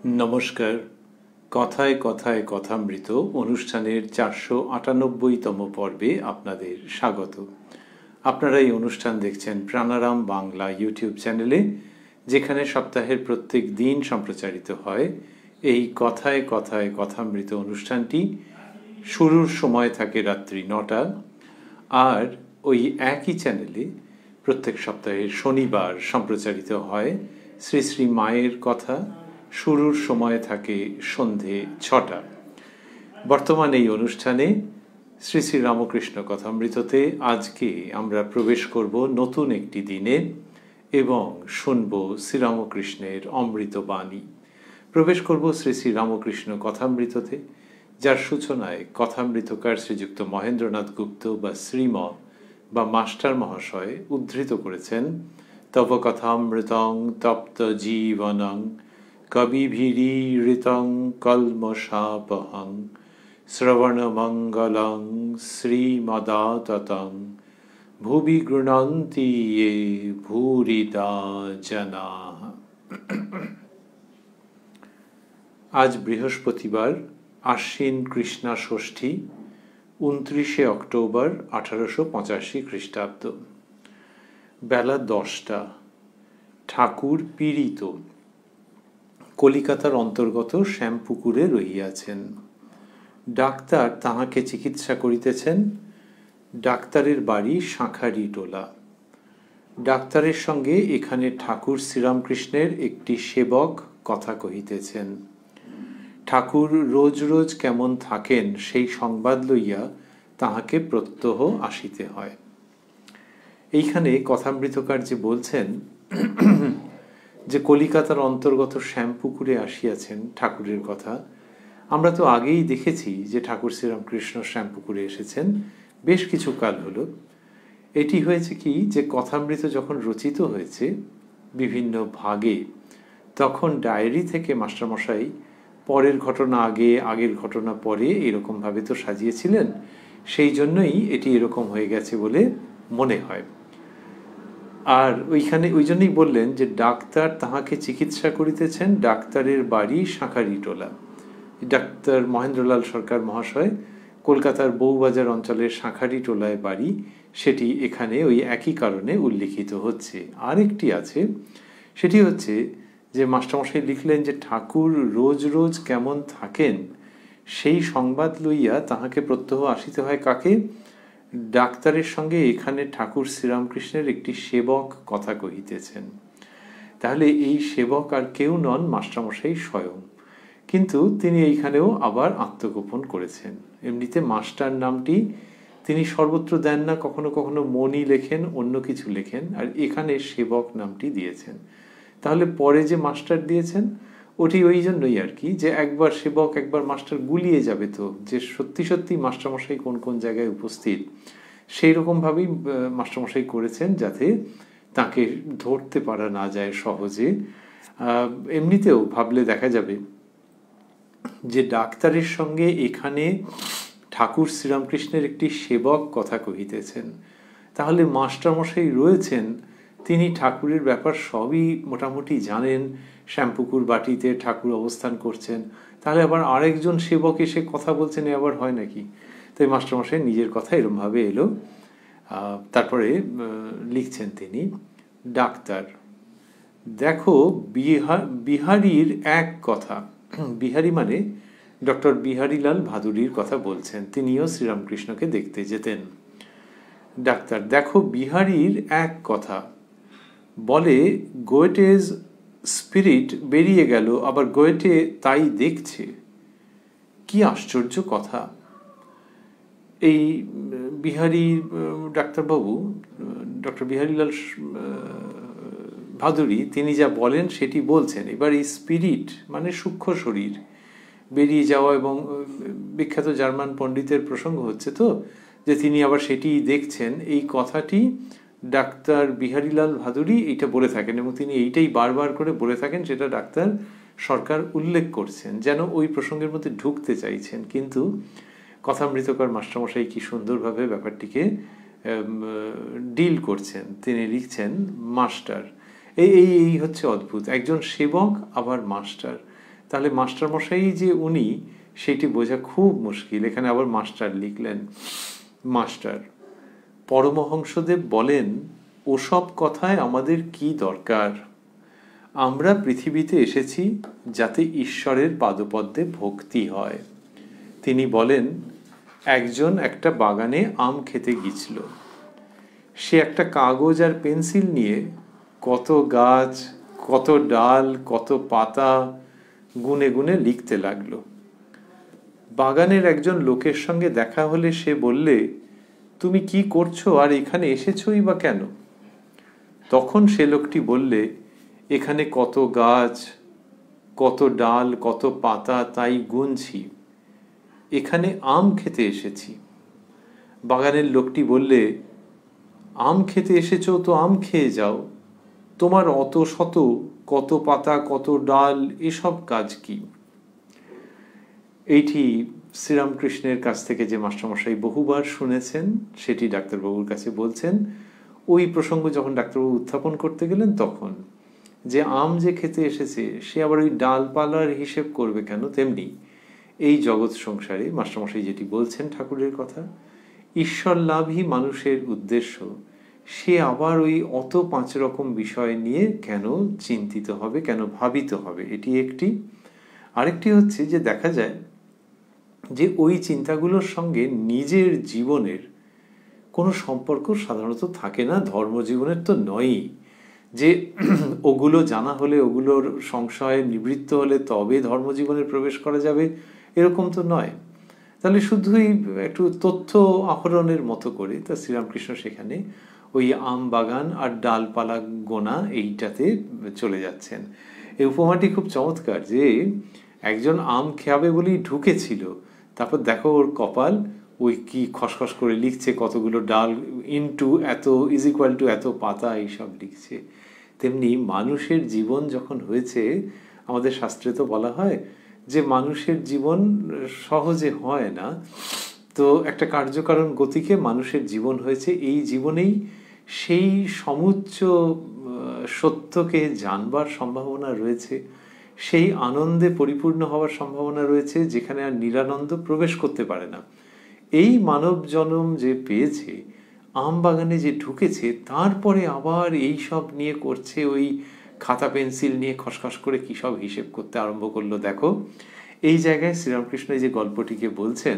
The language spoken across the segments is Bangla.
নমস্কার। কথায় কথায় কথামৃত অনুষ্ঠানের 498তম পর্বে আপনাদের স্বাগত। আপনারা এই অনুষ্ঠান দেখছেন প্রাণারাম বাংলা ইউটিউব চ্যানেলে, যেখানে সপ্তাহের প্রত্যেক দিন সম্প্রচারিত হয় এই কথায় কথায় কথামৃত অনুষ্ঠানটি। শুরুর সময় থাকে রাত্রি 9টা, আর ওই একই চ্যানেলে প্রত্যেক সপ্তাহের শনিবার সম্প্রচারিত হয় শ্রী শ্রী মায়ের কথা। শুরুর সময় থাকে সন্ধে 6টা। বর্তমানে এই অনুষ্ঠানে শ্রী শ্রী রামকৃষ্ণ কথামৃততে আজকে আমরা প্রবেশ করব নতুন একটি দিনে এবং শুনব শ্রীরামকৃষ্ণের অমৃত বাণী। প্রবেশ করব শ্রী শ্রী রামকৃষ্ণ কথামৃততে, যার সূচনায় কথামৃতকার শ্রীযুক্ত মহেন্দ্রনাথ গুপ্ত বা শ্রীম বা মাস্টার মহাশয় উদ্ধৃত করেছেন, তব কথামৃতং তপ্ত জীবনং কবিভিরীরিতং কল্মষাপহং শ্রবণমঙ্গলং শ্রীমদাততং ভুবি গৃণন্তি ये ভূরিদা জনাঃ। আজ বৃহস্পতিবার, আশ্বিন কৃষ্ণা ষষ্ঠী, 29শে অক্টোবর 1885 খ্রিস্টাব্দ। বেলা 10টা। ঠাকুর পীড়িত। কলিকাতার অন্তর্গত শ্যামপুকুরে রহিয়াছেন। ডাক্তার তাহাকে চিকিৎসা করিতেছেন। ডাক্তারের বাড়ি শাঁখারি টোলা। ডাক্তারের সঙ্গে এখানে ঠাকুর শ্রীরামকৃষ্ণের একটি সেবক কথা কহিতেছেন। ঠাকুর রোজ রোজ কেমন থাকেন সেই সংবাদ লইয়া তাহাকে প্রত্যহ আসিতে হয়। এইখানে কথামৃতকার যে বলছেন যে কলিকাতার অন্তর্গত শ্যামপুকুরে আসিয়াছেন ঠাকুরের কথা, আমরা তো আগেই দেখেছি যে ঠাকুর শ্রীরামকৃষ্ণ শ্যামপুকুরে এসেছেন, বেশ কিছু কাল হলো। এটি হয়েছে কি, যে কথামৃত যখন রচিত হয়েছে বিভিন্ন ভাগে, তখন ডায়েরি থেকে মাস্টারমশাই পরের ঘটনা আগে, আগের ঘটনা পরে, এরকমভাবে তো সাজিয়েছিলেন। সেই জন্যই এটি এরকম হয়ে গেছে বলে মনে হয়। আর ওইখানে ওই জন্যই বললেন যে ডাক্তার তাহাকে চিকিৎসা করিতেছেন। ডাক্তারের বাড়ি শাঁখারি টোলা। ডাক্তার মহেন্দ্রলাল সরকার মহাশয় কলকাতার বউবাজার অঞ্চলের শাঁখারি টোলায় বাড়ি, সেটি এখানে ওই একই কারণে উল্লিখিত হচ্ছে। আরেকটি আছে, সেটি হচ্ছে যে মাস্টারমশাই লিখলেন যে ঠাকুর রোজ রোজ কেমন থাকেন সেই সংবাদ লইয়া তাহাকে প্রত্যহ আসিতে হয়। কাকে? ডাক্তারের সঙ্গে এখানে ঠাকুর শ্রীরামকৃষ্ণের একটি সেবক কথা কহিতেছেন। তাহলে এই সেবক আর কেউ নন, মাস্টারমশাই স্বয়ং। কিন্তু তিনি এইখানেও আবার আত্মগোপন করেছেন। এমনিতে মাস্টার নামটি তিনি সর্বত্র দেন না, কখনো কখনো মনি লেখেন, অন্য কিছু লেখেন, আর এখানে সেবক নামটি দিয়েছেন। তাহলে পরে যে মাস্টার দিয়েছেন ওটি ওই জন্যই আর কি, যে একবার সেবক একবার মাস্টার গুলিয়ে যাবে, তো যে সত্যি সত্যি মাস্টারমশাই কোন কোন জায়গায় উপস্থিত সেই রকমভাবেই মাস্টারমশাই করেছেন, যাতে তাকে ধরতে পারা না যায় সহজে। এমনিতেও ভাবলে দেখা যাবে যে ডাক্তারের সঙ্গে এখানে ঠাকুর শ্রীরামকৃষ্ণের একটি সেবক কথা কহিতেছেন, তাহলে মাস্টারমশাই রয়েছেন, তিনি ঠাকুরের ব্যাপার সবই মোটামুটি জানেন। শ্যামপুকুর বাটিতে ঠাকুর অবস্থান করছেন, তাহলে আবার আরেকজন সেবক এসে কথা বলছেন, এ আবার হয় নাকি? তাই মাস্টারমশাই নিজের কথা এরমভাবে এলো। তারপরে লিখছেন তিনি, ডাক্তার দেখো বিহারীর এক কথা। বিহারী মানে ডক্টর বিহারীলাল ভাদুড়ির কথা বলছেন, তিনিও শ্রীরামকৃষ্ণকে দেখতে যেতেন। ডাক্তার দেখো বিহারীর এক কথা, বলে গোয়েটেজ স্পিরিট বেরিয়ে গেল, আবার গোয়েটে তাই দেখছে। কি আশ্চর্য কথা! এই বিহারী ডাক্তারবাবু, ডক্টর বিহারীলাল ভাদুড়ি, তিনি যা বলেন সেটি বলছেন। এবার এই স্পিরিট মানে সূক্ষ্ম শরীর বেরিয়ে যাওয়া, এবং বিখ্যাত জার্মান পণ্ডিতের প্রসঙ্গ হচ্ছে তো, যে তিনি আবার সেটি দেখছেন, এই কথাটি ডাক্তার বিহারীলাল ভাদুড়ি এইটা বলে থাকেন, এবং তিনি এইটাই বারবার করে বলে থাকেন। সেটা ডাক্তার সরকার উল্লেখ করছেন, যেন ওই প্রসঙ্গের মধ্যে ঢুকতে চাইছেন। কিন্তু কথামৃতকার মাস্টারমশাই কি সুন্দরভাবে ব্যাপারটিকে ডিল করছেন। তিনি লিখছেন মাস্টার, এই হচ্ছে অদ্ভুত, একজন সেবক আবার মাস্টার। তাহলে মাস্টারমশাই যে উনি সেটি বোঝা খুব মুশকিল। এখানে আবার মাস্টার লিখলেন। মাস্টার, পরমহংসদেব বলেন, ওসব কথায় আমাদের কি দরকার? আমরা পৃথিবীতে এসেছি যাতে ঈশ্বরের পাদপদ্মে ভক্তি হয়। তিনি বলেন, একজন একটা বাগানে আম খেতে গিয়েছিল। সে একটা কাগজ আর পেন্সিল নিয়ে কত গাছ, কত ডাল, কত পাতা গুনে গুনে লিখতে লাগলো। বাগানের একজন লোকের সঙ্গে দেখা হলে সে বললে, তুমি কি করছো আর এখানে এসেছই বা কেন? তখন সে লোকটি বললে, এখানে কত গাছ, কত ডাল, কত পাতা তাই গুনছি। এখানে আম খেতে এসেছি। বাগানের লোকটি বললে, আম খেতে এসেছো তো আম খেয়ে যাও, তোমার অত শত কত পাতা কত ডাল এসব কাজ কি? এইটি শ্রীরামকৃষ্ণের কাছ থেকে যে মাস্টারমশাই বহুবার শুনেছেন সেটি ডাক্তারবাবুর কাছে বলছেন। ওই প্রসঙ্গ যখন ডাক্তারবাবু উত্থাপন করতে গেলেন তখন, যে আম যে খেতে এসেছে সে আবার ওই ডালপালার হিসেব করবে কেন? তেমনি এই জগৎ সংসারে মাস্টারমশাই যেটি বলছেন ঠাকুরের কথা, ঈশ্বর লাভই মানুষের উদ্দেশ্য, সে আবার ওই অত 5 রকম বিষয় নিয়ে কেন চিন্তিত হবে, কেন ভাবিত হবে? এটি একটি। আরেকটি হচ্ছে যে দেখা যায় যে ওই চিন্তাগুলোর সঙ্গে নিজের জীবনের কোনো সম্পর্ক সাধারণত থাকে না, ধর্মজীবনের তো নয়ই। যে ওগুলো জানা হলে, ওগুলোর সংশয়ে নিবৃত্ত হলে তবে ধর্মজীবনে প্রবেশ করা যাবে, এরকম তো নয়। তাহলে শুধুই একটু তথ্য আহরণের মতো করে তা শ্রীরামকৃষ্ণ সেখানে ওই আম বাগান আর ডালপালা গোনা এইটাতে চলে যাচ্ছেন। এই উপমাটি খুব চমৎকার, যে একজন আম খাবে বলেই ঢুকেছিল, তারপর দেখো ওর কপাল ওই কি খসখস করে লিখছে, কতগুলো ডাল ইনটু এত ইজ ইকুয়াল টু এত পাতা এইসব লিখছে। তেমনি মানুষের জীবন যখন হয়েছে, আমাদের শাস্ত্রে তো বলা হয় যে মানুষের জীবন সহজে হয় না, তো একটা কার্যকারণ গতিকে মানুষের জীবন হয়েছে। এই জীবনেই সেই সমুচ্চ সত্যকে জানবার সম্ভাবনা রয়েছে, সেই আনন্দে পরিপূর্ণ হওয়ার সম্ভাবনা রয়েছে যেখানে আর নিরানন্দ প্রবেশ করতে পারে না। এই মানব জন্ম যে পেয়েছে, আম বাগানে যে ঢুকেছে, তারপরে আবার এই সব নিয়ে করছে, ওই খাতা পেন্সিল নিয়ে খসখস করে কী সব হিসেব করতে আরম্ভ করলো। দেখো এই জায়গায় শ্রীরামকৃষ্ণ যে গল্পটিকে বলছেন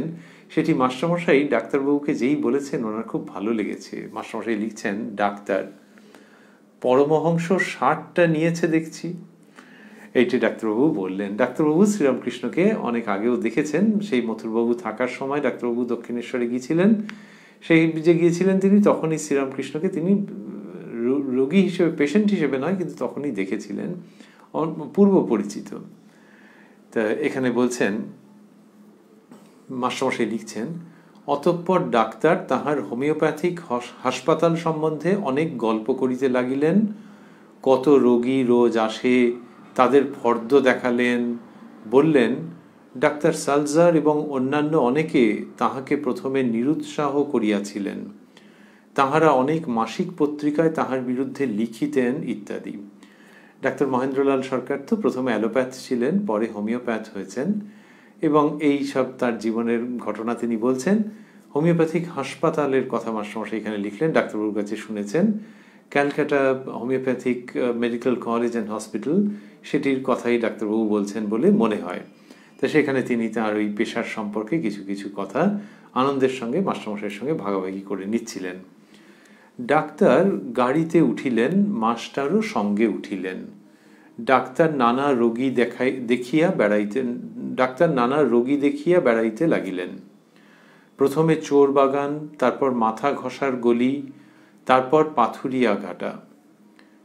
সেটি মাস্টারমশাই ডাক্তারবাবুকে যেই বলেছেন ওনার খুব ভালো লেগেছে। মাস্টারমশাই লিখছেন, ডাক্তার, পরমহংস 60টা নিয়েছে দেখছি। এইটি ডাক্তারবাবু বললেন। ডাক্তারবাবু শ্রীরামকৃষ্ণকে অনেক আগেও দেখেছেন, সেই মথুরবাবু থাকার সময় ডাক্তারবাবু দক্ষিণেশ্বরে গিয়েছিলেন। সেই যে গিয়েছিলেন তিনি, তখনই শ্রীরামকৃষ্ণকে তিনি রোগী হিসেবে, পেশেন্ট হিসেবে নয়, কিন্তু তখনই দেখেছিলেন, পূর্ব পরিচিত। তা এখানে বলছেন, মাস্টারমশাই লিখছেন, অতঃপর ডাক্তার তাহার হোমিওপ্যাথিক হাসপাতাল সম্বন্ধে অনেক গল্প করিতে লাগিলেন। কত রোগী রোজ আসে, তাদের ফর্দ দেখালেন। বললেন, ডাক্তার সালজার এবং অন্যান্য অনেকে তাহাকে প্রথমে নিরুৎসাহ করিয়াছিলেন। তাহারা অনেক মাসিক পত্রিকায় তাহার বিরুদ্ধে লিখিতেন ইত্যাদি। ডাক্তার মহেন্দ্রলাল সরকার তো প্রথমে অ্যালোপ্যাথ ছিলেন, পরে হোমিওপ্যাথ হয়েছেন, এবং এই সব তার জীবনের ঘটনা তিনি বলছেন। হোমিওপ্যাথিক হাসপাতালের কথা মাস্টারমশাই এখানে লিখলেন, ডাক্তারবাবুর কাছে শুনেছেন। Calcutta homeopathic medical college and hospital, সেটির কথাই ডাক্তারবাবু বলছেন বলে মনে হয়। তো সেখানে তিনি তার ওই পেশার সম্পর্কে কিছু কিছু কথা আনন্দের সঙ্গে মাস্টারমশাইয়ের সঙ্গে ভাগাভাগি করে নিচ্ছিলেন। ডাক্তার গাড়িতে উঠিলেন, মাস্টারও সঙ্গে উঠিলেন। ডাক্তার নানা রোগী দেখিয়া বেড়াইতে লাগিলেন। প্রথমে চোর বাগান, তারপর মাথা ঘষার গলি, তারপর পাথুরিয়া ঘাটা।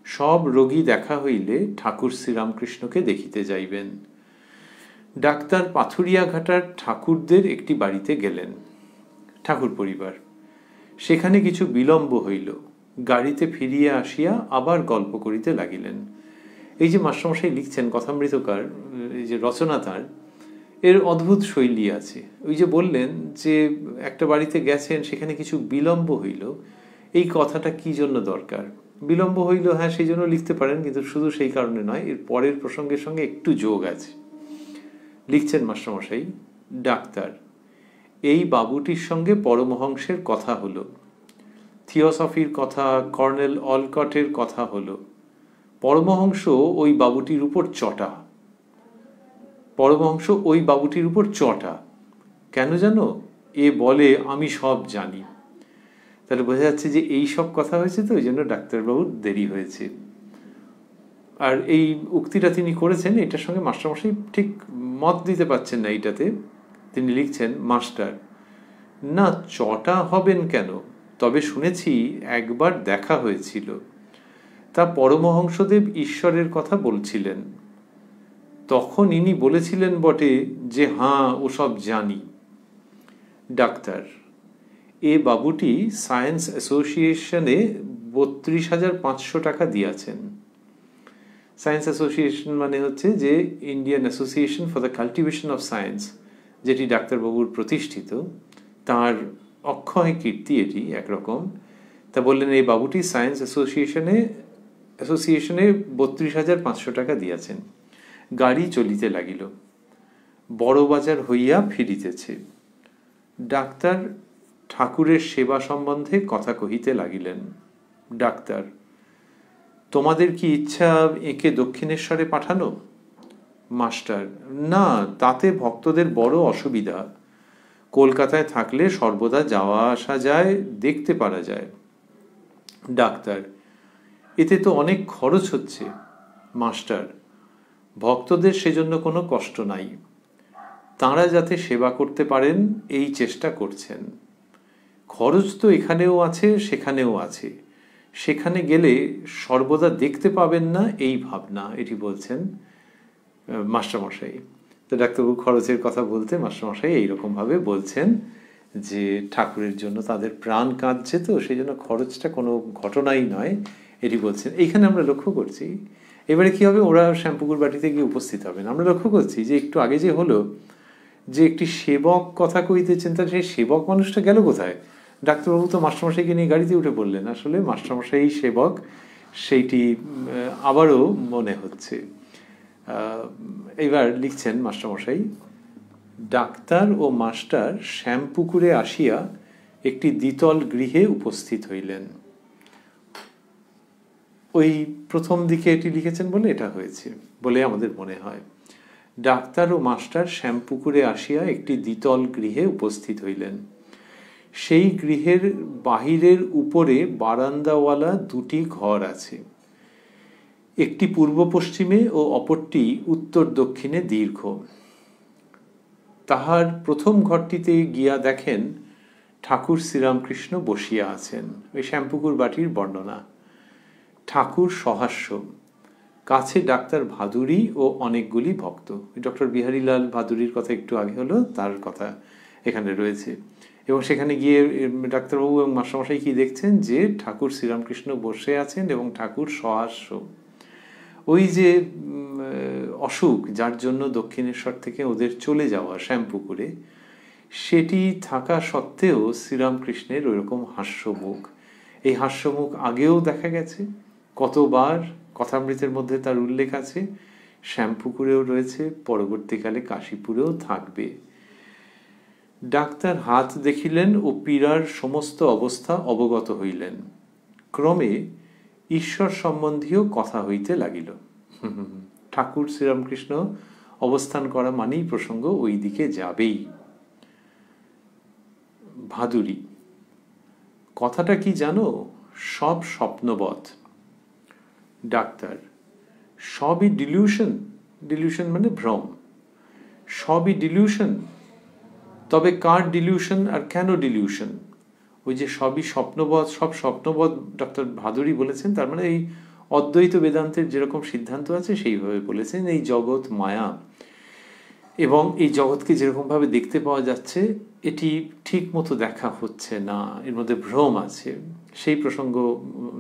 সব রোগী দেখা হইলে ঠাকুর শ্রীরামকৃষ্ণকে দেখিতে যাইবেন। ডাক্তার পাথুরিয়া ঘাটার ঠাকুরদের একটি বাড়িতে গেলেন, ঠাকুর পরিবার। সেখানে কিছু বিলম্ব হইল। গাড়িতে ফিরিয়া আসিয়া আবার গল্প করিতে লাগিলেন। এই যে মাস্টারমশাই লিখছেন, কথামৃতকার, এই যে রচনা তার, এর অদ্ভুত শৈলী আছে। ওই যে বললেন যে একটা বাড়িতে গেছেন, সেখানে কিছু বিলম্ব হইল, এই কথাটা কি জন্য দরকার? বিলম্ব হইল, হ্যাঁ সেই জন্য লিখতে পারেন, কিন্তু শুধু সেই কারণে নয়, এর পরের প্রসঙ্গের সঙ্গে একটু যোগ আছে। লিখছেন মাস্টারমশাই, ডাক্তার, এই বাবুটির সঙ্গে পরমহংসের কথা হলো, থিওসফির কথা, কর্নেল অলকটের কথা হলো। পরমহংস ওই বাবুটির উপর চটা, পরমহংস ওই বাবুটির উপর চটা। কেন জানো? এ বলে আমি সব জানি। তাহলে বোঝা যাচ্ছে যে এই সব কথা হয়েছে, তো ওই জন্য ডাক্তারবাবুর দেরি হয়েছে। আর এই উক্তিটা তিনি করেছেন, এটার সঙ্গে মাস্টারমশাই ঠিক মত দিতে পারছেন না এইটাতে। তিনি লিখছেন, মাস্টার, না চটা হবেন কেন, তবে শুনেছি একবার দেখা হয়েছিল, তা পরমহংসদেব ঈশ্বরের কথা বলছিলেন। তখন ইনি বলেছিলেন বটে যে হ্যাঁ ওসব জানি। ডাক্তার, এ বাবুটি সায়েন্স অ্যাসোসিয়েশনে 32,500 টাকা দিয়েছেন। সায়েন্স অ্যাসোসিয়েশন মানে হচ্ছে যে Indian association for the cultivation of science, যেটি ডাক্তারবাবুর প্রতিষ্ঠিত, তার অক্ষয় কীর্তি এটি একরকম। তা বললেন এই বাবুটি সায়েন্স অ্যাসোসিয়েশনে 32,500 টাকা দিয়েছেন। গাড়ি চলিতে লাগিল, বড় বাজার হইয়া ফিরিতেছে। ডাক্তার ঠাকুরের সেবা সম্বন্ধে কথা কহিতে লাগিলেন। ডাক্তার, তোমাদের কি ইচ্ছা একে দক্ষিণেশ্বরে পাঠানো? মাস্টার, না, তাতে ভক্তদের বড় অসুবিধা। কলকাতায় থাকলে সর্বদা যাওয়া আসা যায়, দেখতে পারা যায়। ডাক্তার, এতে তো অনেক খরচ হচ্ছে। মাস্টার, ভক্তদের সেজন্য কোনো কষ্ট নাই, তাঁরা যাতে সেবা করতে পারেন এই চেষ্টা করছেন। খরচ তো এখানেও আছে সেখানেও আছে, সেখানে গেলে সর্বদা দেখতে পাবেন না এই ভাবনা, এটি বলছেন মাস্টারমশাই। তো ডাক্তারবাবু খরচের কথা বলতে মাস্টারমশাই এইরকমভাবে বলছেন যে ঠাকুরের জন্য তাদের প্রাণ কাঁদছে, তো সেই জন্য খরচটা কোনো ঘটনাই নয়, এটি বলছেন। এইখানে আমরা লক্ষ্য করছি, এবারে কি হবে, ওরা শ্যামপুকুর বাটিতে গিয়ে উপস্থিত হবেন। আমরা লক্ষ্য করছি যে একটু আগে যে হলো যে একটি সেবক কথা কইতেছেন, তার সেই সেবক মানুষটা গেল কোথায়? ডাক্তারবাবু তো মাস্টারমশাইকে নিয়ে গাড়িতে উঠে পড়লেন। আসলে মাস্টারমশাই সেবক, সেইটি আবারও মনে হচ্ছে। এবার লিখছেন মাস্টারমশাই, ডাক্তার ও মাস্টার শ্যামপুকুরে আসিয়া একটি দ্বিতল গৃহে উপস্থিত হইলেন। ওই প্রথম দিকে এটি লিখেছেন বলে এটা হয়েছে বলে আমাদের মনে হয়। ডাক্তার ও মাস্টার শ্যামপুকুরে আসিয়া একটি দ্বিতল গৃহে উপস্থিত হইলেন। সেই গৃহের বাহিরের উপরে বারান্দাওয়ালা দুটি ঘর আছে, একটি পূর্ব পশ্চিমে ও অপরটি উত্তর দক্ষিণে দীর্ঘ। তাহার প্রথম ঘরটিতে গিয়া দেখেন ঠাকুর শ্রীরামকৃষ্ণ বসিয়া আছেন। ওই শ্যামপুকুর বাটির বর্ণনা। ঠাকুর সহাস্য, কাছে ডাক্তার ভাদুরী ও অনেকগুলি ভক্ত। ডক্টর বিহারীলাল ভাদুরীর কথা একটু আগে হলো, তার কথা এখানে রয়েছে। এবং সেখানে গিয়ে ডাক্তারবাবু এবং মাস্টারমশাই কি দেখছেন যে ঠাকুর শ্রীরামকৃষ্ণ বসে আছেন এবং ঠাকুর সহাস্য। ওই যে অসুখ যার জন্য দক্ষিণেশ্বর থেকে ওদের চলে যাওয়া শ্যামপুকুরে, সেটি থাকা সত্ত্বেও শ্রীরামকৃষ্ণের ওইরকম হাস্যমুখ। এই হাস্যমুখ আগেও দেখা গেছে কতবার, কথামৃতের মধ্যে তার উল্লেখ আছে, শ্যামপুকুরেও রয়েছে, পরবর্তীকালে কাশীপুরেও থাকবে। ডাক্তার হাত দেখিলেন ও পীড়ার সমস্ত অবস্থা অবগত হইলেন। ক্রমে ঈশ্বর সম্বন্ধীয় কথা হইতে লাগিল। ঠাকুর শ্রীরামকৃষ্ণ অবস্থান করা মানেই প্রসঙ্গ ওই দিকে যাবেই। ভাদুরী, কথাটা কি জানো, সব স্বপ্নবৎ। ডাক্তার, সবই ডিলিউশন। ডিলিউশন মানে ভ্রম। সবই ডিলিউশন, তবে কার ডিলিউশন আর কেন ডিলিউশন? ওই যে সবই স্বপ্নবৎ, সব স্বপ্নবৎ ডক্টর ভাদুরী বলেছেন, তার মানে এই অদ্বৈত বেদান্তের যেরকম সিদ্ধান্ত আছে সেইভাবে বলেছেন এই জগৎ মায়া, এবং এই জগৎকে যেরকমভাবে দেখতে পাওয়া যাচ্ছে এটি ঠিক মতো দেখা হচ্ছে না, এর মধ্যে ভ্রম আছে, সেই প্রসঙ্গ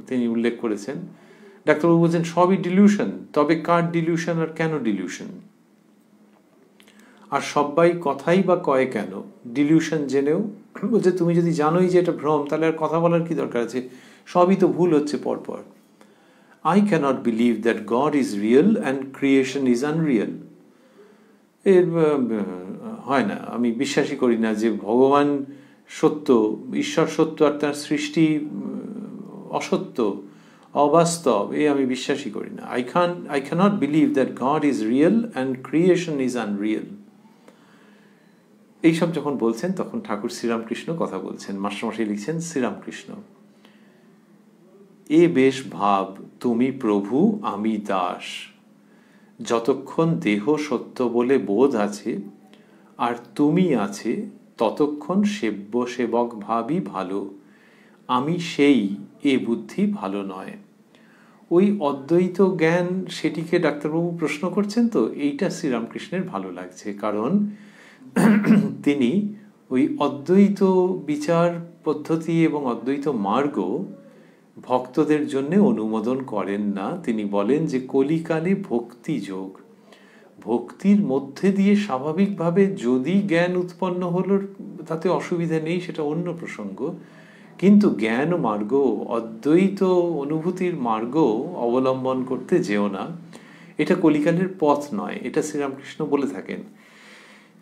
তিনি উল্লেখ করেছেন। ডাক্তারবাবু বলছেন সবই ডিলিউশন, তবে কার ডিলিউশন আর কেন ডিলিউশন? আর সবাই কথাই বা কয় কেন ডিলিউশন জেনেও? বলছে তুমি যদি জানোই যে এটা ভ্রম, তাহলে আর কথা বলার কি দরকার আছে? সবই তো ভুল হচ্ছে পরপর। I cannot believe that God is real and creation is unreal. এর হয় না, আমি বিশ্বাসই করি না যে ভগবান সত্য, ঈশ্বর সত্য আর তার সৃষ্টি অসত্য, অবাস্তব, আমি বিশ্বাসই করি না। I cannot believe that God is real and creation is unreal। এইসব যখন বলছেন তখন ঠাকুর শ্রীরামকৃষ্ণ কথা বলছেন। মাস্টারমশাই লিখছেন, শ্রীরামকৃষ্ণ, এ বেশ ভাব তুমি প্রভু আমি দাস, যতক্ষণ দেহ সত্য বলে বোধ আছে আর তুমি আছে ততক্ষণ সেব্য সেবক ভাবই ভালো, আমি সেই এ বুদ্ধি ভালো নয়। ওই অদ্বৈত জ্ঞান, সেটিকে ডাক্তারবাবু প্রশ্ন করছেন। তো এইটা শ্রীরামকৃষ্ণের ভালো লাগছে, কারণ তিনি ওই অদ্বৈত বিচার পদ্ধতি এবং অদ্বৈত মার্গ ভক্তদের জন্য অনুমোদন করেন না। তিনি বলেন যে কলিকালে ভক্তি যোগ, ভক্তির মধ্যে দিয়ে স্বাভাবিকভাবে যদি জ্ঞান উৎপন্ন হলো তাতে অসুবিধা নেই, সেটা অন্য প্রসঙ্গ। কিন্তু জ্ঞান মার্গ, অদ্বৈত অনুভূতির মার্গ অবলম্বন করতে যেও না, এটা কলিকালের পথ নয়, এটা শ্রীরামকৃষ্ণ বলে থাকেন।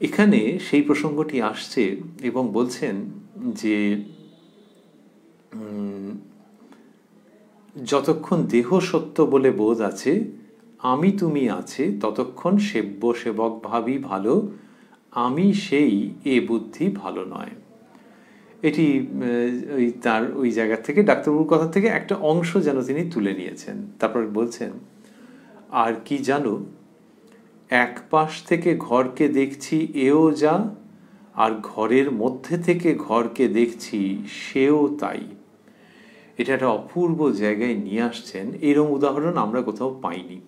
এখানে সেই প্রসঙ্গটি আসছে এবং বলছেন যে যতক্ষণ দেহ সত্য বলে বোধ আছে, আমি তুমি আছে ততক্ষণ সেব্য সেবক ভাবই ভালো, আমি সেই এ বুদ্ধি ভালো নয়। এটি ওই তার ওই জায়গা থেকে ডাক্তারবাবুর কথা থেকে একটা অংশ যেন তিনি তুলে নিয়েছেন। তারপর বলছেন, আর কি জানো, এক পাশ থেকে ঘরকে দেখছি এও যা, আর ঘরের মধ্যে থেকে ঘরকে দেখছি সেও তাই। এটা একটা অপূর্ব জায়গায় নিয়ে আসছেন। এরকম উদাহরণ আমরা কোথাও পাইনি।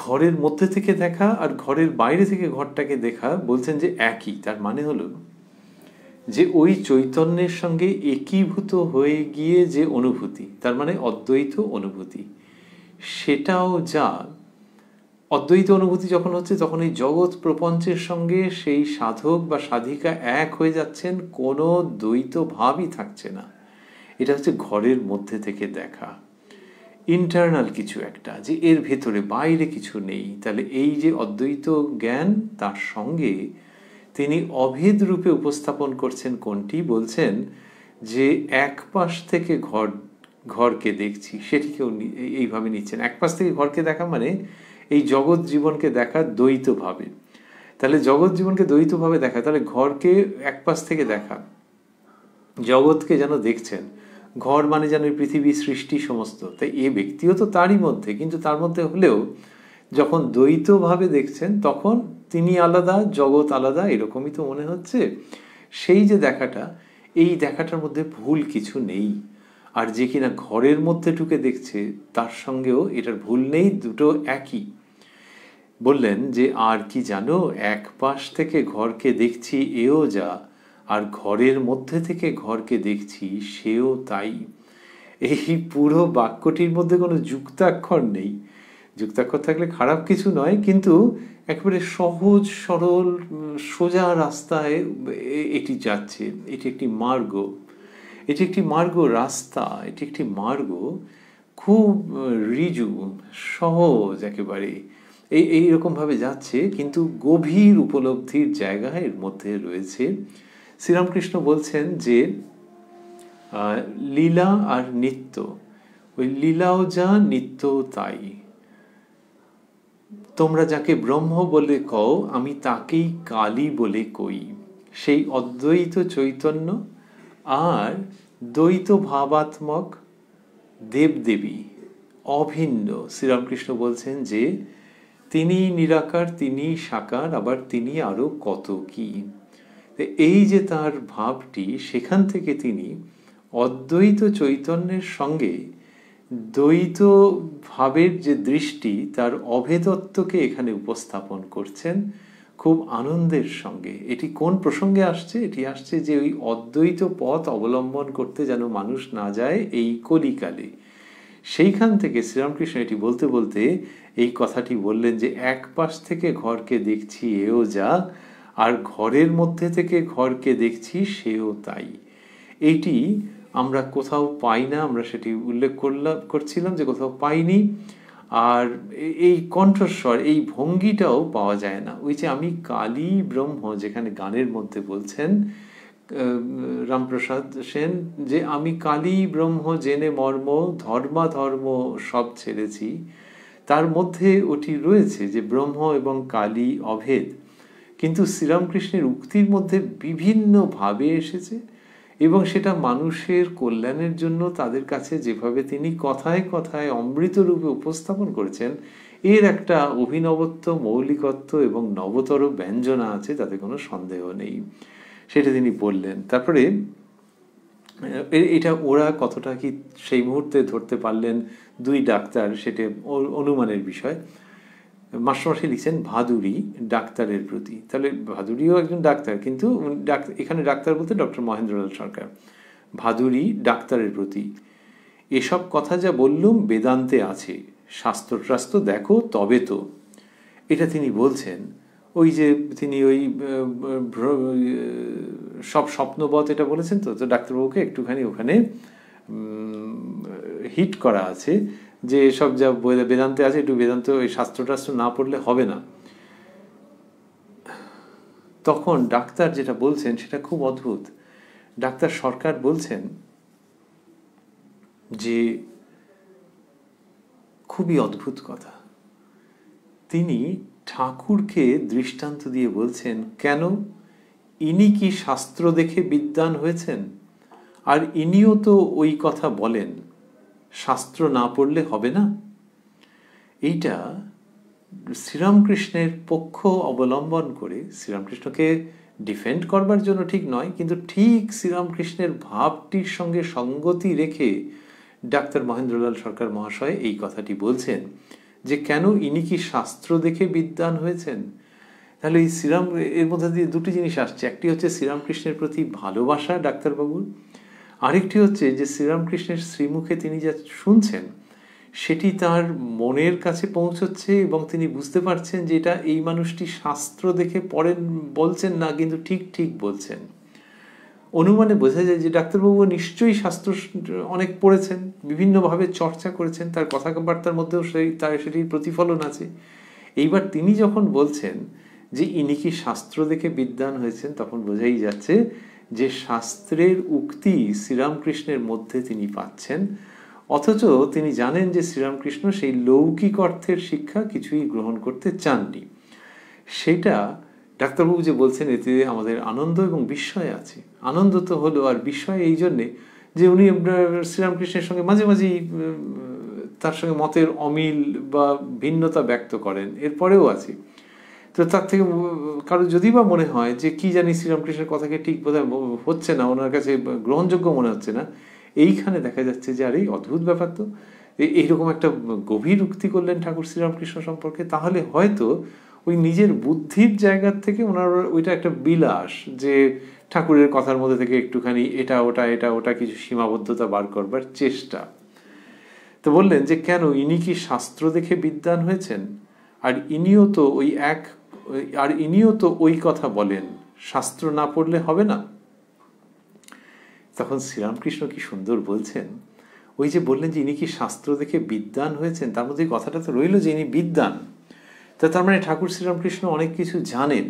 ঘরের মধ্যে থেকে দেখা আর ঘরের বাইরে থেকে ঘরটাকে দেখা বলছেন যে একই। তার মানে হলো যে ওই চৈতন্যের সঙ্গে একীভূত হয়ে গিয়ে যে অনুভূতি, তার মানে অদ্বৈত অনুভূতি, সেটাও যা। অদ্বৈত অনুভূতি যখন হচ্ছে তখন এই জগৎ প্রপঞ্চের সঙ্গে সেই সাধক বা সাধিকা এক হয়ে যাচ্ছেন, কোনো দ্বৈত ভাবই থাকছে না। এটা হচ্ছে ঘরের মধ্যে থেকে দেখা, ইন্টারনাল কিছু একটা, যে এর ভেতরে বাইরে কিছু নেই। তাহলে এই যে অদ্বৈত জ্ঞান, তার সঙ্গে তিনি অভেদ রূপে উপস্থাপন করছেন কোনটি, বলছেন যে এক পাশ থেকে ঘরকে দেখছি, সেটিকেও এইভাবে নিচ্ছেন। এক পাশ থেকে ঘরকে দেখা মানে এই জগৎ জীবনকে দেখা দ্বৈতভাবে। তাহলে জগৎ জীবনকে দ্বৈতভাবে দেখা, তাহলে ঘরকে এক পাশ থেকে দেখা, জগৎকে যেন দেখছেন। ঘর মানে যেন পৃথিবী সৃষ্টি সমস্ত, তাই এ ব্যক্তিও তো তারই মধ্যে, কিন্তু তার মধ্যে হলেও যখন দ্বৈতভাবে দেখছেন তখন তিনি আলাদা, জগৎ আলাদা, এরকমই তো মনে হচ্ছে। সেই যে দেখাটা, এই দেখাটার মধ্যে ভুল কিছু নেই। আর যে কিনা ঘরের মধ্যে ঢুকে দেখছে তার সঙ্গেও এটার ভুল নেই, দুটো একই। বললেন যে আর কি জানো, এক পাশ থেকে ঘরকে দেখছি এও যা, আর ঘরের মধ্যে থেকে ঘরকে দেখছি সেও তাই। এই পুরো বাক্যটির মধ্যে কোনো যুক্তাক্ষর নেই। যুক্তাক্ষর থাকলে খারাপ কিছু নয়, কিন্তু একেবারে সহজ সরল সোজা রাস্তায় এটি যাচ্ছে। এটি একটি মার্গ, এটি একটি মার্গ রাস্তা, এটি একটি মার্গ খুব ঋজু সহজ একেবারে এইরকমভাবে যাচ্ছে, কিন্তু গভীর উপলব্ধির জায়গা এর মধ্যে রয়েছে। শ্রীরামকৃষ্ণ বলছেন যে লীলা আর নিত্য, ওই লীলাও যা নিত্যও তাই। তোমরা যাকে ব্রহ্ম বলে কও, আমি তাকেই কালী বলে কই। সেই অদ্বৈত চৈতন্য আর দ্বৈত ভাবাত্মক দেবদেবী অভিন্ন। শ্রীরামকৃষ্ণ বলছেন যে তিনি নিরাকার, তিনি সাকার, আবার তিনি আরো কত কি। এই যে তার ভাবটি, সেখান থেকে তিনি অদ্বৈত চৈতন্যের সঙ্গে দ্বৈত ভাবের যে দৃষ্টি, তার অভেদত্বকে এখানে উপস্থাপন করছেন খুব আনন্দের সঙ্গে। এটি কোন প্রসঙ্গে আসছে? এটি আসছে যে ওই অদ্বৈত পথ অবলম্বন করতে যেন মানুষ না যায় এই কলিকালে। সেইখান থেকে শ্রীরামকৃষ্ণ এটি বলতে বলতে এই কথাটি বললেন যে এক পাশ থেকে ঘরকে দেখছি এও যা, আর ঘরের মধ্যে থেকে ঘরকে দেখছি সেও তাই। এইটি আমরা কোথাও পাই না, আমরা সেটি উল্লেখ করছিলাম যে কোথাও পাইনি। আর এই কণ্ঠস্বর, এই ভঙ্গিটাও পাওয়া যায় না। ওই যে আমি কালী ব্রহ্ম, যেখানে গানের মধ্যে বলছেন রামপ্রসাদ সেন যে আমি কালী ব্রহ্ম জেনে মর্ম ধর্মাধর্ম সব ছেড়েছি, তার মধ্যে ওটি রয়েছে যে ব্রহ্ম এবং কালী অভেদ। কিন্তু শ্রীরামকৃষ্ণের উক্তির মধ্যে বিভিন্নভাবে এসেছে এবং সেটা মানুষের কল্যাণের জন্য তাদের কাছে যেভাবে তিনি কথায় কথায় অমৃত রূপে উপস্থাপন করেছেন, এর একটা অভিনবত্ব, মৌলিকত্ব এবং নবতর ব্যঞ্জনা আছে, তাতে কোনো সন্দেহ নেই। সেটা তিনি বললেন। তারপরে এটা ওরা কতটা কি সেই মুহূর্তে ধরতে পারলেন দুই ডাক্তার, সেটা অনুমানের বিষয়। মাস্টারমশাই লিখছেন ভাদুরী ডাক্তারের প্রতি। তাহলে ভাদুরীও একজন ডাক্তার, কিন্তু এখানে ডাক্তার বলতে ডক্টর মহেন্দ্রলাল সরকার। ভাদুরী ডাক্তারের প্রতি এসব কথা যা বললুম বেদান্তে আছে, শাস্ত্র দেখো তবে তো। এটা তিনি বলছেন। ওই যে তিনি ওই সব স্বপ্নবৎ এটা বলেছেন, তো ডাক্তারবাবুকে একটুখানি ওখানে হিট করা আছে যে সব যা বেদান্তে আছে, একটু বেদান্ত ওই শাস্ত্র না পড়লে হবে না। তখন ডাক্তার যেটা বলছেন সেটা খুব অদ্ভুত। ডাক্তার সরকার বলছেন যে খুবই অদ্ভুত কথা। তিনি ঠাকুরকে দৃষ্টান্ত দিয়ে বলছেন, কেন ইনি কি শাস্ত্র দেখে বিদ্বান হয়েছেন? আর ইনিও তো ওই কথা বলেন, শাস্ত্র না পড়লে হবে না। এইটা শ্রীরামকৃষ্ণের পক্ষ অবলম্বন করে, শ্রীরামকৃষ্ণকে ডিফেন্ড করবার জন্য ঠিক নয়, কিন্তু ঠিক শ্রীরামকৃষ্ণের ভাবটির সঙ্গে সঙ্গতি রেখে ডাক্তার মহেন্দ্রলাল সরকার মহাশয় এই কথাটি বলছেন যে কেন ইনি কি শাস্ত্র দেখে বিদ্বান হয়েছেন। তাহলে এই এর মধ্যে দিয়ে দুটি জিনিস আসছে। একটি হচ্ছে শ্রীরামকৃষ্ণের প্রতি ভালোবাসা ডাক্তারবাবুর, আরেকটি হচ্ছে যে শ্রীরামকৃষ্ণের শ্রীমুখে তিনি যা শুনছেন সেটি তার মনের কাছে পৌঁছচ্ছে এবং তিনি বুঝতে পারছেন যে এটা এই মানুষটি শাস্ত্র দেখে পড়েন বলছেন না, কিন্তু ঠিক ঠিক বলছেন। অনুমানে বোঝা যায় যে ডাক্তারবাবু নিশ্চয়ই শাস্ত্র অনেক পড়েছেন, বিভিন্নভাবে চর্চা করেছেন, তার কথাবার্তার মধ্যেও সেটির প্রতিফলন আছে। এইবার তিনি যখন বলছেন যে ইনি কি শাস্ত্র দেখে বিদ্বান হয়েছেন, তখন বোঝাই যাচ্ছে যে শাস্ত্রের উক্তি শ্রীরামকৃষ্ণের মধ্যে তিনি পাচ্ছেন, অথচ তিনি জানেন যে শ্রীরামকৃষ্ণ সেই লৌকিক অর্থের শিক্ষা কিছুই গ্রহণ করতে চাননি। সেটা ডাক্তারবাবু যে বলছেন এতে আমাদের আনন্দ এবং বিস্ময় আছে। আনন্দ তো হলো, আর বিস্ময় এই জন্যে যে উনি শ্রীরামকৃষ্ণের সঙ্গে মাঝে মাঝেই তার সঙ্গে মতের অমিল বা ভিন্নতা ব্যক্ত করেন, এরপরেও আছে। তো তার থেকে কারো যদি বা মনে হয় যে কি জানি শ্রীরামকৃষ্ণের কথাকে ঠিক বোধহয় হচ্ছে না, ওনার কাছে গ্রহণযোগ্য মনে হচ্ছে না, এইখানে দেখা যাচ্ছে যে আর এই অদ্ভুত ব্যাপার তো, এইরকম একটা গভীর উক্তি করলেন ঠাকুর শ্রীরামকৃষ্ণ সম্পর্কে। তাহলে হয়তো ওই নিজের বুদ্ধির জায়গার থেকে ওনার ওইটা একটা বিলাস, যে ঠাকুরের কথার মধ্যে থেকে একটুখানি এটা ওটা কিছু সীমাবদ্ধতা বার করবার চেষ্টা। তো বললেন যে কেন ইনি কি শাস্ত্র দেখে বিদ্বান হয়েছেন, আর ইনিও তো ওই কথা বলেন, শাস্ত্র না পড়লে হবে না। তখন শ্রীরামকৃষ্ণ কি সুন্দর বলছেন, ওই যে বললেন যে ইনি কি শাস্ত্র দেখে বিদ্বান হয়েছেন, তার মধ্যে কথাটা তো রইল যে ইনি বিদ্বান। তার মানে ঠাকুর শ্রীরামকৃষ্ণ অনেক কিছু জানেন,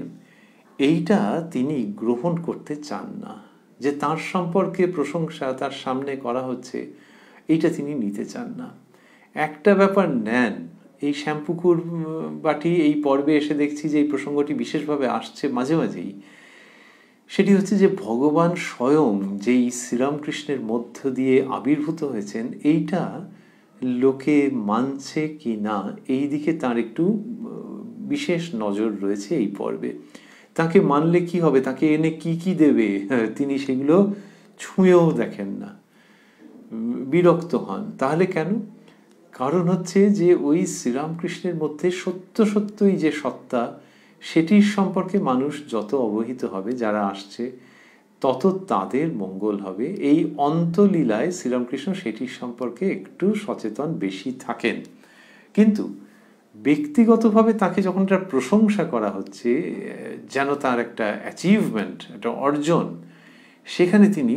এইটা তিনি গ্রহণ করতে চান না। যে তার সম্পর্কে প্রশংসা তার সামনে করা হচ্ছে, এইটা তিনি নিতে চান না। একটা ব্যাপার নেন, এই শ্যামপুকুর বাটি এই পর্বে এসে দেখছি যে এই প্রসঙ্গটি বিশেষভাবে আসছে মাঝে মাঝেই। সেটি হচ্ছে যে ভগবান স্বয়ং যেই শ্রীরামকৃষ্ণের মধ্য দিয়ে আবির্ভূত হয়েছেন, এইটা লোকে মানছে কি না এই দিকে তার একটু বিশেষ নজর রয়েছে এই পর্বে। তাকে মানলে কি হবে, তাকে এনে কি দেবে, তিনি সেগুলো ছুঁয়েও দেখেন না, বিরক্ত হন। তাহলে কেন? কারণ হচ্ছে যে ওই শ্রীরামকৃষ্ণের মধ্যে সত্যই যে সত্তা, সেটির সম্পর্কে মানুষ যত অবহিত হবে, যারা আসছে তত তাদের মঙ্গল হবে। এই অন্তলীলায় শ্রীরামকৃষ্ণ সেটির সম্পর্কে একটু সচেতন বেশি থাকেন। কিন্তু ব্যক্তিগতভাবে তাকে যখন একটা প্রশংসা করা হচ্ছে, যেন তার একটা অ্যাচিভমেন্ট, একটা অর্জন, সেখানে তিনি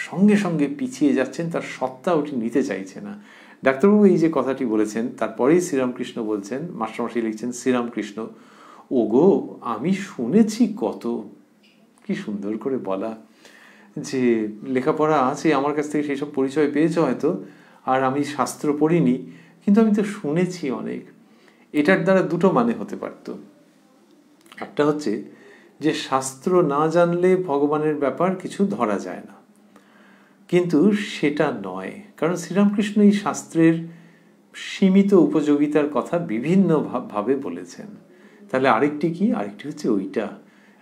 সঙ্গে সঙ্গে পিছিয়ে যাচ্ছেন, তার সত্তা ওটি নিতে চাইছে না। ডাক্তারবাবু এই যে কথাটি বলেছেন, তারপরেই শ্রীরামকৃষ্ণ বলছেন, মাস্টারমশাই লিখছেন, শ্রীরামকৃষ্ণ, ওগো আমি শুনেছি কত। কি সুন্দর করে বলা, যে লেখাপড়া আছে, আমার কাছ থেকে সেই সব পরিচয় পেয়েছে হয়তো, আর আমি শাস্ত্র পড়িনি, কিন্তু আমি তো শুনেছি অনেক। এটার দ্বারা দুটো মানে হতে পারত। একটা হচ্ছে যে শাস্ত্র না জানলে ভগবানের ব্যাপার কিছু ধরা যায় না, কিন্তু সেটা নয়, কারণ শ্রীরামকৃষ্ণ এই শাস্ত্রের সীমিত উপযোগিতার কথা বিভিন্ন ভাবে বলেছেন। তাহলে আরেকটি কি? আরেকটি হচ্ছে ওইটা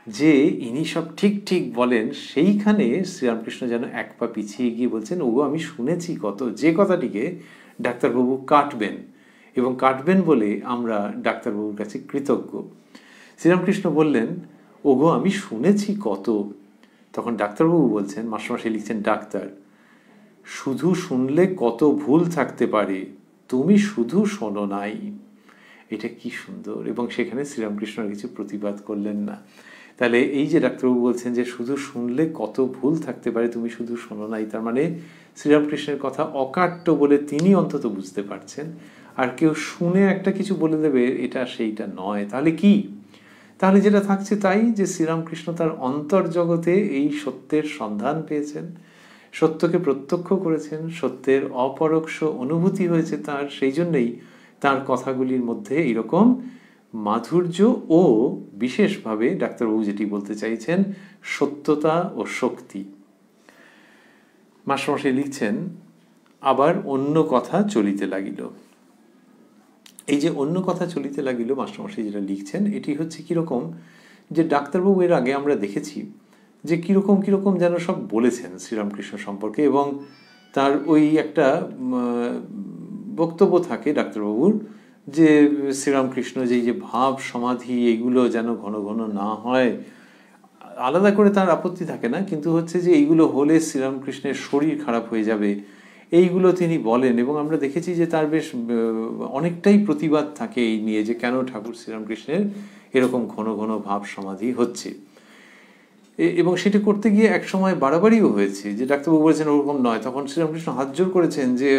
যে ইনি সব ঠিক ঠিক বলেন, সেইখানে শ্রীরামকৃষ্ণ যেন এক পা পিছিয়ে গিয়ে বলছেন, ওগো আমি শুনেছি কত, যে কথাটিকে ডাক্তারবাবু কাটবেন, এবং কাটবেন বলে আমরা ডাক্তারবাবুর কাছে কৃতজ্ঞ। শ্রীরামকৃষ্ণ বললেন, ওগো আমি শুনেছি কত। তখন ডাক্তারবাবু বলছেন, মাস্টারমশাই লিখছেন, ডাক্তার, শুধু শুনলে কত ভুল থাকতে পারে, তুমি শুধু শোনো নাই। এটা কি সুন্দর। এবং সেখানে শ্রীরামকৃষ্ণ কিছু প্রতিবাদ করলেন না। তাহলে এই যে ডাক্তারবাবু বলছেন যে শুধু শুনলে কত ভুল থাকতে পারে, তুমি শুধু শোনো নাই, তার মানে শ্রীরামকৃষ্ণের কথা অকাট্য বলে তিনি অন্তত বুঝতে পারছেন। আর কেউ শুনে একটা কিছু বলে দেবে, এটা সেইটা নয়। তাহলে কি? তাহলে যেটা থাকছে তাই, যে শ্রীরামকৃষ্ণ তার অন্তর্জগতে এই সত্যের সন্ধান পেয়েছেন, সত্যকে প্রত্যক্ষ করেছেন, সত্যের অপরোক্ষ অনুভূতি হয়েছে তার, সেই জন্যই তার কথাগুলির মধ্যে এরকম মাধুর্য ও বিশেষভাবে ডাক্তারবাবু যেটি বলতে চাইছেন, সত্যতা ও শক্তি। মাস্টারমশাই লিখছেন, আবার অন্য কথা চলিতে লাগিল। এই যে অন্য কথা চলিতে লাগিল, মাস্টারমশাই যেটা লিখছেন, এটি হচ্ছে কিরকম, যে ডাক্তারবাবু এর আগে আমরা দেখেছি যে কিরকম কিরকম যেন সব বলেছেন শ্রীরামকৃষ্ণ সম্পর্কে, এবং তার ওই একটা বক্তব্য থাকে ডাক্তারবাবুর, যে শ্রীরামকৃষ্ণ যে এই যে ভাব সমাধি এইগুলো যেন ঘন ঘন না হয়, আলাদা করে তার আপত্তি থাকে না, কিন্তু হচ্ছে যে এইগুলো হলে শ্রীরামকৃষ্ণের শরীর খারাপ হয়ে যাবে, এইগুলো তিনি বলেন। এবং আমরা দেখেছি যে তার বেশ অনেকটাই প্রতিবাদ থাকে এই নিয়ে, যে কেন ঠাকুর শ্রীরামকৃষ্ণের এরকম ঘন ঘন ভাব সমাধি হচ্ছে। এবং সেটা করতে গিয়ে এক সময় বাড়াবাড়িও হয়েছে, যে ডাক্তারবাবু বলেছেন ওরকম নয়। তখন শ্রীরামকৃষ্ণ হাত জোর করেছেন, যে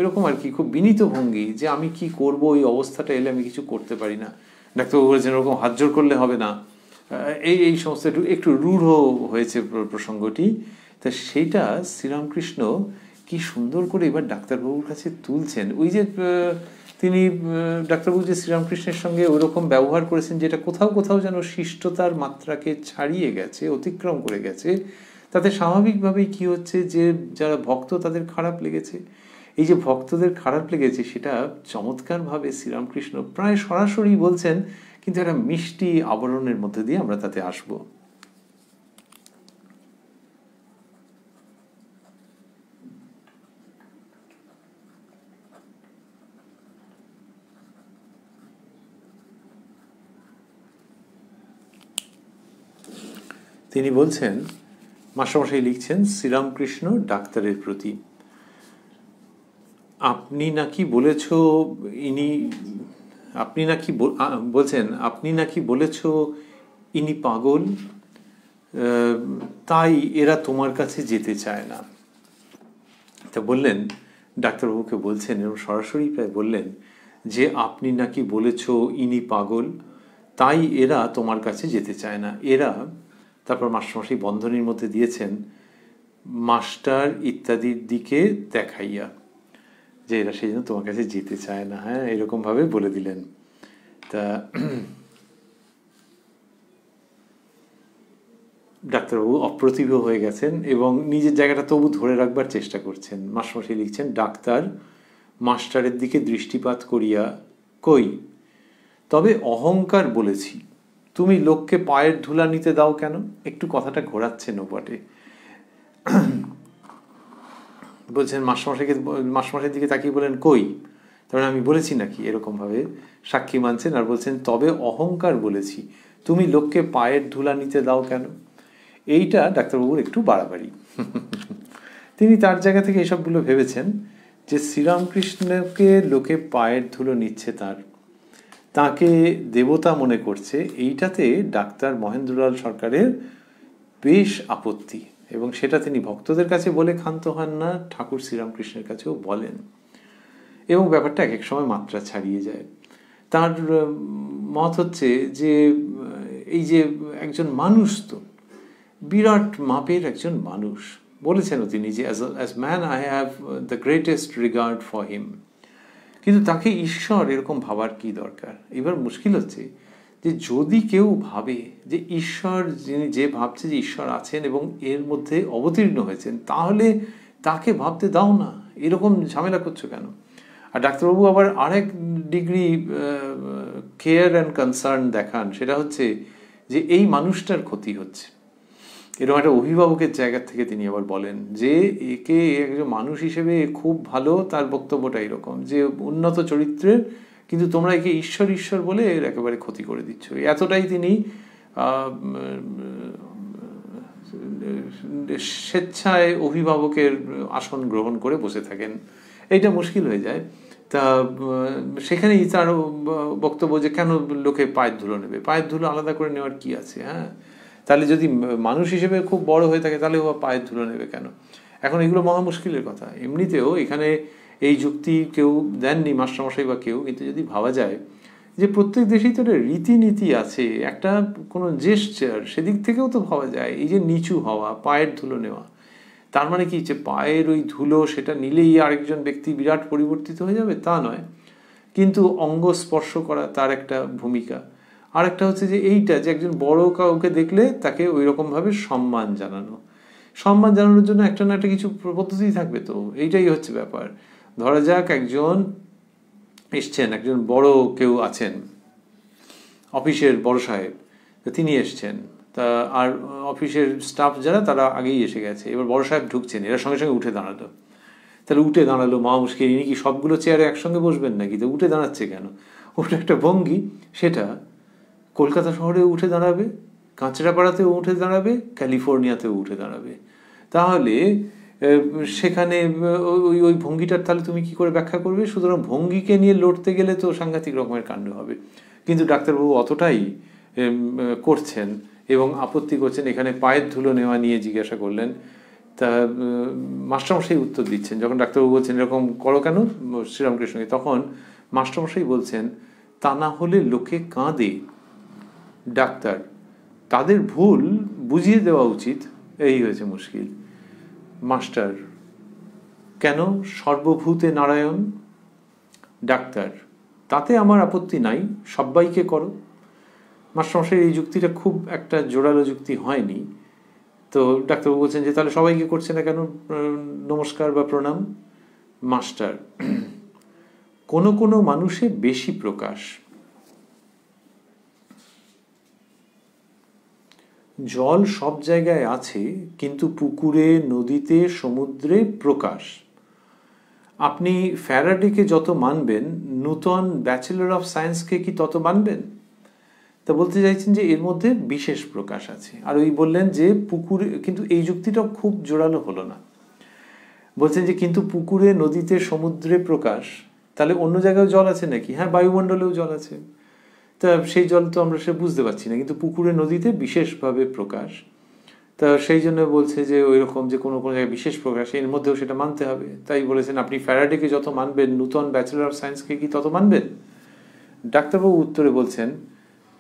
এরকম আর কি, খুব বিনীত ভঙ্গি, যে আমি কি করব, ওই অবস্থাটা এলে আমি কিছু করতে পারি না। ডাক্তারবাবু বলেছেন ওরকম হাত জোর করলে হবে না, এই সমস্ত একটু রূঢ় হয়েছে প্রসঙ্গটি। তা সেইটা শ্রীরামকৃষ্ণ কি সুন্দর করে এবার ডাক্তারবাবুর কাছে তুলছেন। ওই যে তিনি ডাক্তারবাবু যে শ্রীরামকৃষ্ণের সঙ্গে ওইরকম ব্যবহার করেছেন, যেটা কোথাও কোথাও যেন শিষ্টতার মাত্রাকে ছাড়িয়ে গেছে, অতিক্রম করে গেছে, তাতে স্বাভাবিকভাবেই কি হচ্ছে, যে যারা ভক্ত তাদের খারাপ লেগেছে। এই যে ভক্তদের খারাপ লেগেছে, সেটা চমৎকারভাবে শ্রীরামকৃষ্ণ প্রায় সরাসরি বলছেন, কিন্তু একটা মিষ্টি আবরণের মধ্যে দিয়ে আমরা তাতে আসব। তিনি বলছেন, মাস্টারমশাই লিখছেন, শ্রীরামকৃষ্ণ ডাক্তারের প্রতি, আপনি নাকি বলেছ আপনি নাকি বলছেন, আপনি নাকি বলেছ ইনি পাগল, তাই এরা তোমার কাছে যেতে চায় না। তা বললেন, ডাক্তারবাবুকে বলছেন, এবং সরাসরি প্রায় বললেন, যে আপনি নাকি বলেছ ইনি পাগল, তাই এরা তোমার কাছে যেতে চায় না। এরা, তারপর মাস্টারমশাই বন্ধনীর মধ্যে দিয়েছেন, মাস্টার ইত্যাদির দিকে দেখাইয়া, যে এরা সেই জন্য তোমার কাছে যেতে চায় না। হ্যাঁ, এরকমভাবে বলে দিলেন। তা ডাক্তারবাবু অপ্রতিভ হয়ে গেছেন এবং নিজের জায়গাটা তবু ধরে রাখবার চেষ্টা করছেন। মাস্টারমশাই লিখছেন, ডাক্তার মাস্টারের দিকে দৃষ্টিপাত করিয়া, কই, তবে অহংকার বলেছি, তুমি লোককে পায়ের ধুলা নিতে দাও কেন? একটু কথাটা ঘোরাচ্ছেন ওপাটে। বলছেন মাস্টারমশাইয়ের দিকে তাকিয়ে বলেন, কই, তবে আমি বলেছি নাকি, এরকম ভাবে সাক্ষী মানছেন। আর বলছেন, তবে অহংকার বলেছি, তুমি লোককে পায়ের ধুলা নিতে দাও কেন? এইটা ডাক্তারবাবুর একটু বাড়াবাড়ি। তিনি তার জায়গা থেকে এসবগুলো ভেবেছেন, যে শ্রীরামকৃষ্ণকে লোকে পায়ের ধুলো নিচ্ছে, তাকে দেবতা মনে করছে, এইটাতে ডাক্তার মহেন্দ্রলাল সরকারের বেশ আপত্তি, এবং সেটা তিনি ভক্তদের কাছে বলে ক্ষান্ত হন না, ঠাকুর শ্রীরামকৃষ্ণের কাছেও বলেন। এবং ব্যাপারটা এক এক সময় মাত্রা ছাড়িয়ে যায়। তার মত হচ্ছে যে এই যে একজন মানুষ, তো বিরাট মাপের একজন মানুষ, বলেছেন তিনি যে as man I have the greatest regard for him, কিন্তু তাকে ঈশ্বর এরকম ভাবার কি দরকার? এবার মুশকিল হচ্ছে যে যদি কেউ ভাবে যে ঈশ্বর, যিনি যে ভাবছে যে ঈশ্বর আছেন এবং এর মধ্যে অবতীর্ণ হয়েছেন, তাহলে তাকে ভাবতে দাও না, এরকম ঝামেলা করছো কেন? আর ডাক্তারবাবু আবার আরেক ডিগ্রি কেয়ার অ্যান্ড কনসার্ন দেখান, সেটা হচ্ছে যে এই মানুষটার ক্ষতি হচ্ছে। এরকম একটা অভিভাবকের জায়গা থেকে তিনি আবার বলেন যে একে একজন মানুষ হিসেবে খুব ভালো, তার বক্তব্যটা এরকম যে উন্নত চরিত্রের, কিন্তু তোমরা একে ঈশ্বর ঈশ্বর বলে এর একেবারে ক্ষতি করে দিচ্ছ। এতটাই তিনি স্বেচ্ছায় অভিভাবকের আসন গ্রহণ করে বসে থাকেন। এইটা মুশকিল হয়ে যায়। তা সেখানেই তার বক্তব্য যে কেন লোকে পায়ের ধুলো নেবে, পায়ের ধুলো আলাদা করে নেওয়ার কি আছে? হ্যাঁ, তাহলে যদি মানুষ হিসেবে খুব বড় হয়ে থাকে তাহলে ও পায়ের ধুলো নেবে কেন? এখন এগুলো মহা মুশকিলের কথা। এমনিতেও এখানে এই যুক্তি কেউ দেননি মাস্টারমশাই বা কেউ, কিন্তু যদি ভাবা যায় যে প্রত্যেক দেশেই তো একটা রীতিনীতি আছে, একটা কোনো জেস্চার, সেদিক থেকেও তো ভাবা যায়। এই যে নিচু হওয়া, পায়ের ধুলো নেওয়া, তার মানে কি যে পায়ের ওই ধুলো সেটা নিলেই আরেকজন ব্যক্তি বিরাট পরিবর্তিত হয়ে যাবে? তা নয়, কিন্তু অঙ্গ স্পর্শ করা তার একটা ভূমিকা। আর একটা হচ্ছে যে এইটা যে একজন বড় কাউকে দেখলে তাকে ওই রকমভাবে সম্মান জানানো, সম্মান জানানোর জন্য একটা না একটা কিছু পদ্ধতি থাকবে। তো এইটাই হচ্ছে ব্যাপার। ধরা যাক একজন এসছেন, একজন বড় কেউ আছেন, অফিসের বড় সাহেব, তিনি এসছেন, তা আর অফিসের স্টাফ যারা তারা আগেই এসে গেছে, এবার বড় সাহেব ঢুকছেন, এরা সঙ্গে সঙ্গে উঠে দাঁড়ালো। তাহলে উঠে দাঁড়ালো, মা মুশকিল, ইনি কি সবগুলো চেয়ারে একসঙ্গে বসবেন নাকি? তো উঠে দাঁড়াচ্ছে কেন? ওটা একটা ভঙ্গি, সেটা কলকাতা শহরেও উঠে দাঁড়াবে, কাঁচরাপাড়াতেও উঠে দাঁড়াবে, ক্যালিফোর্নিয়াতেও উঠে দাঁড়াবে। তাহলে সেখানে ওই ওই ভঙ্গিটার তাহলে তুমি কি করে ব্যাখ্যা করবে? সুতরাং ভঙ্গিকে নিয়ে লড়তে গেলে তো সাংঘাতিক রকমের কাণ্ড হবে। কিন্তু ডাক্তারবাবু অতটাই করছেন এবং আপত্তি করছেন। এখানে পায়ের ধুলো নেওয়া নিয়ে জিজ্ঞাসা করলেন, তা মাস্টারমশাই উত্তর দিচ্ছেন, যখন ডাক্তারবাবু বলছেন এরকম করো কেন শ্রীরামকৃষ্ণকে, তখন মাস্টারমশাই বলছেন তা না হলে লোকে কাঁদে ডাক্তার, তাদের ভুল বুঝিয়ে দেওয়া উচিত। এই হয়েছে মুশকিল। মাস্টার, কেন সর্বভূতে নারায়ণ? ডাক্তার, তাতে আমার আপত্তি নাই, সবাইকে করো। মাস্টারমশাই এই যুক্তিটা খুব একটা জোরালো যুক্তি হয়নি। তো ডাক্তারবাবু বলছেন যে তাহলে সবাইকে করছে না কেন নমস্কার বা প্রণাম? মাস্টার, কোনো কোনো মানুষে বেশি প্রকাশ। জল সব জায়গায় আছে, কিন্তু পুকুরে, নদীতে, সমুদ্রে প্রকাশ। আপনি ফ্যারাডেকে যত মানবেন, নূতন ব্যাচেলর অফ সায়েন্সকে কি তত মানবেন? তা বলতে চাইছেন যে এর মধ্যে বিশেষ প্রকাশ আছে। আর ওই বললেন যে পুকুরে, কিন্তু এই যুক্তিটাও খুব জোরালো হলো না। বলছেন যে কিন্তু পুকুরে, নদীতে, সমুদ্রে প্রকাশ, তাহলে অন্য জায়গায় জল আছে নাকি? হ্যাঁ, বায়ুমণ্ডলেও জল আছে, তা সেই জল তো আমরা সে বুঝতে পারছি না, কিন্তু পুকুরে, নদীতে বিশেষভাবে প্রকাশ। তা সেই জন্য বলছে যে ওই রকম যে কোনো কোনো জায়গায় বিশেষ প্রকাশ, এর মধ্যেও সেটা মানতে হবে। তাই বলেছেন আপনি ফ্যারাডেকে যত মানবেন, নূতন ব্যাচেলর অফ সায়েন্সকে কি তত মানবেন? ডাক্তারবাবু উত্তরে বলছেন,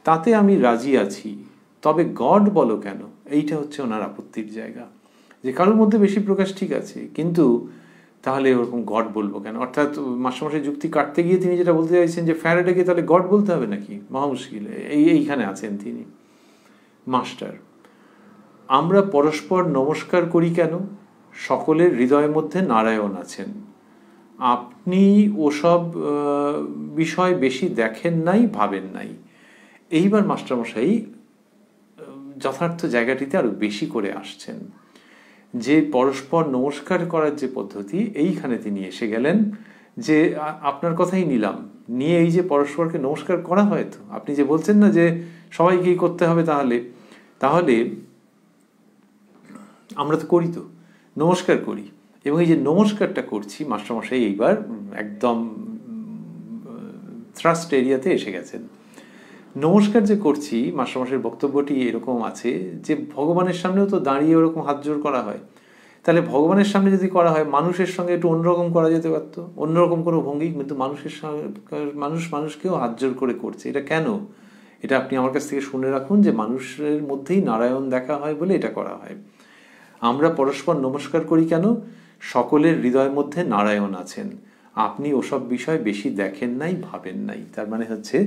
তাতে আমি রাজি আছি, তবে গড বলো কেন? এইটা হচ্ছে ওনার আপত্তির জায়গা, যে কারোর মধ্যে বেশি প্রকাশ ঠিক আছে, কিন্তু তাহলে ওরকম গড বলবো কেন? অর্থাৎ মাস্টারমশাই যুক্তি কাটতে গিয়ে তিনি যেটা বলতে চাইছেন যে ফ্যারাডেকে তাহলে গড বলতে হবে নাকি? মহা মুশকিল। এইখানে আছেন তিনি। মাস্টার, আমরা পরস্পর নমস্কার করি কেন? সকলের হৃদয়ের মধ্যে নারায়ণ আছেন। আপনি ওসব বিষয় বেশি দেখেন নাই, ভাবেন নাই। এইবার মাস্টারমশাই যথার্থ জায়গাটিতে আরো বেশি করে আসছেন, যে পরস্পর নমস্কার করার যে পদ্ধতি, এইখানে তিনি এসে গেলেন যে আপনার কথাই নিলাম, নিয়ে এই যে পরস্পরকে নমস্কার করা হয়, তো আপনি যে বলছেন না যে সবাইকেই করতে হবে, তাহলে আমরা তো করি, তো নমস্কার করি, এবং এই যে নমস্কারটা করছি, মাস্টারমশাই এইবার একদম থ্রাস্ট এরিয়াতে এসে গেছেন। নমস্কার যে করছি, মাস্টারমশাইয়ের বক্তব্যটি এরকম আছে যে ভগবানের সামনেও তো দাঁড়িয়ে ওরকম হাত জোড় করা হয়, তাহলে ভগবানের সামনে যদি করা হয়, মানুষের সঙ্গে একটু অন্যরকম করা যেতে পারতো, অন্যরকম কোনো ভঙ্গি, কিন্তু মানুষের সঙ্গে মানুষকেও হাত জোর করে করছে। এটা কেন? এটা আপনি আমার কাছ থেকে শুনে রাখুন যে মানুষের মধ্যেই নারায়ণ দেখা হয় বলে এটা করা হয়। আমরা পরস্পর নমস্কার করি কেন? সকলের হৃদয়ের মধ্যে নারায়ণ আছেন, আপনি ওসব বিষয় বেশি দেখেন নাই, ভাবেন নাই। তার মানে হচ্ছে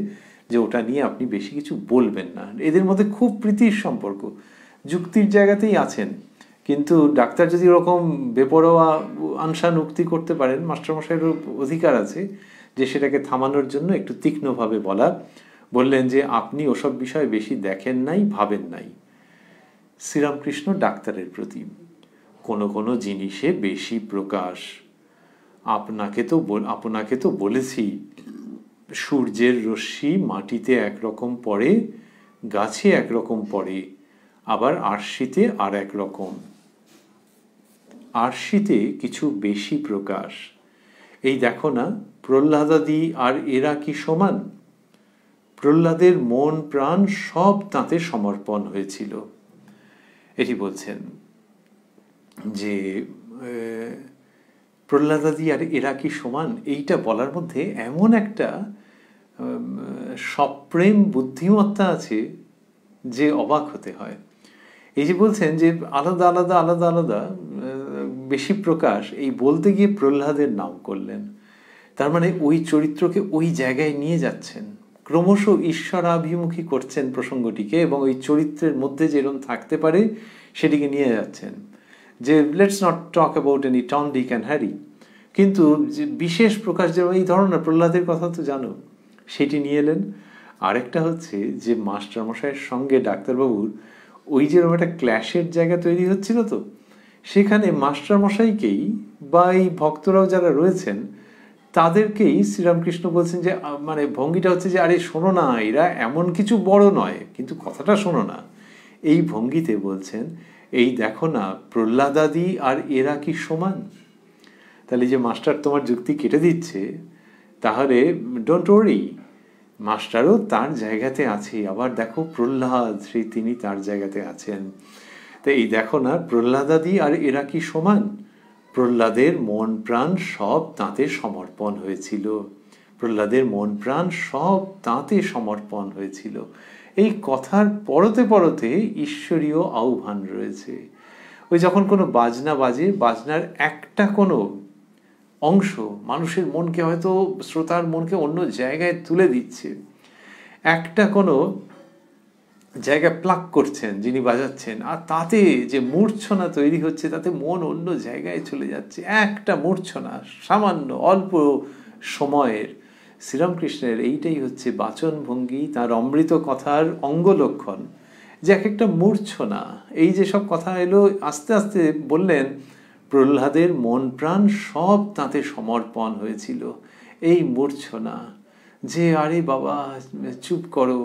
যে ওটা নিয়ে আপনি বেশি কিছু বলবেন না। এদের মধ্যে খুব প্রীতির সম্পর্ক, যুক্তির জায়গাতেই আছেন। কিন্তু ডাক্তার যদি ওরকম বেপরোয়া আনসান উক্তি করতে পারেন, মাস্টারমশাইয়েরও অধিকার আছে যে সেটাকে থামানোর জন্য একটু তীক্ষ্ণভাবে বললেন যে আপনি ওসব বিষয় বেশি দেখেন নাই, ভাবেন নাই। শ্রীরামকৃষ্ণ ডাক্তারের প্রতি, কোনো কোনো জিনিসে বেশি প্রকাশ। আপনাকে তো বলেছি, সূর্যের রশ্মি মাটিতে একরকম পড়ে, গাছে একরকম পড়ে, আবার আরশিতে আর এক রকম। আরশিতে কিছু বেশি প্রকাশ। এই দেখো না, প্রহ্লাদাদি আর এরা কি সমান? প্রহ্লাদের মন প্রাণ সব তাঁতে সমর্পণ হয়েছিল। এটি বলছেন যে প্রহ্লাদাদি আর এরা কি সমান, এইটা বলার মধ্যে এমন একটা সপ্রেম বুদ্ধিমত্তা আছে যে অবাক হতে হয়। এই যে বলছেন যে আলাদা আলাদা আলাদা আলাদা বেশি প্রকাশ, এই বলতে গিয়ে প্রহ্লাদের নাম করলেন। তার মানে ওই চরিত্রকে ওই জায়গায় নিয়ে যাচ্ছেন, ক্রমশ ঈশ্বরাভিমুখী করছেন প্রসঙ্গটিকে, এবং ওই চরিত্রের মধ্যে যেরকম থাকতে পারে সেটিকে নিয়ে যাচ্ছেন। যে let's not talk about any Tom, Dick and Harry, কিন্তু যে বিশেষ প্রকাশ, যেমন এই ধরনের প্রহ্লাদের কথা তো জানো, সেটি নিয়ে এলেন। আরেকটা হচ্ছে যে মাস্টারমশাইয়ের সঙ্গে ডাক্তারবাবুর ওই যেরকম একটা ক্ল্যাশের জায়গা তৈরি হচ্ছিল, তো সেখানে মাস্টারমশাইকেই বা এই ভক্তরাও যারা রয়েছেন তাদেরকেই শ্রীরামকৃষ্ণ বলছেন যে মানে ভঙ্গিটা হচ্ছে যে আরে শোনো না, এরা এমন কিছু বড় নয়, কিন্তু কথাটা শোনো না। এই ভঙ্গিতে বলছেন এই দেখো না, প্রহ্লাদাদি আর এরা কি সমান? তাহলে যে মাস্টার তোমার যুক্তি কেটে দিচ্ছে, তাহলে ডোন্ট ওয়ারি, মাস্টারও তার জায়গাতে আছে। আবার দেখো প্রহ্লাদ, তিনি তার জায়গাতে আছেন। তো এই দেখো না, প্রহ্লাদাদি আর এরা কি সমান? প্রহ্লাদের মন প্রাণ সব তাঁতে সমর্পণ হয়েছিল। প্রহ্লাদের মন প্রাণ সব তাঁতে সমর্পণ হয়েছিল। এই কথার পরতে পরতে ঈশ্বরীয় আহ্বান রয়েছে। ওই যখন কোনো বাজনা বাজে, বাজনার একটা কোনো অংশ মানুষের মনকে, হয়তো শ্রোতার মনকে অন্য জায়গায় তুলে দিচ্ছে, একটা কোনো জায়গায় প্লাক করছেন যিনি বাজাচ্ছেন, আর তাতে যে মূর্ছনা তৈরি হচ্ছে, তাতে মন অন্য জায়গায় চলে যাচ্ছে। একটা মূর্ছনা, সামান্য অল্প সময়ের। শ্রীরামকৃষ্ণের এইটাই হচ্ছে বাচন ভঙ্গি, তার অমৃত কথার অঙ্গলক্ষণ, যে এক একটা মূর্ছনা। এই যে সব কথা এলো, আস্তে আস্তে বললেন প্রহ্লাদের মন প্রাণ সব তাঁতে সমর্পণ হয়েছিল। এই মূর্ছনা, যে আরে বাবা চুপ করো,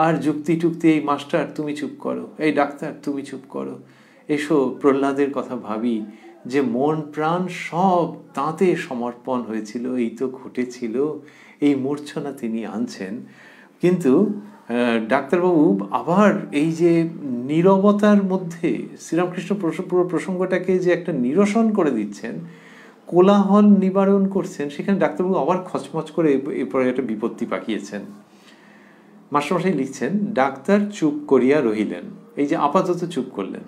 আর যুক্তি টুক্তি, এই মাস্টার তুমি চুপ করো, এই ডাক্তার তুমি চুপ করো, এসো প্রহ্লাদের কথা ভাবি, যে মন প্রাণ সব তাঁতে সমর্পণ হয়েছিল, এই তো ঘটেছিল। এই মূর্ছনা তিনি আনছেন। কিন্তু ডাক্তারবাবু আবার এই যে নীরবতার মধ্যে শ্রীরামকৃষ্ণ পুরো প্রসঙ্গটাকে যে একটা নিরসন করে দিচ্ছেন, কোলাহল নিবারণ করছেন, সেখানে ডাক্তারবাবু আবার খচমচ করে এরপরে একটা বিপত্তি পাকিয়েছেন। মাস্টারমশাই লিখছেন, ডাক্তার চুপ করিয়া রহিলেন। এই যে আপাতত চুপ করলেন,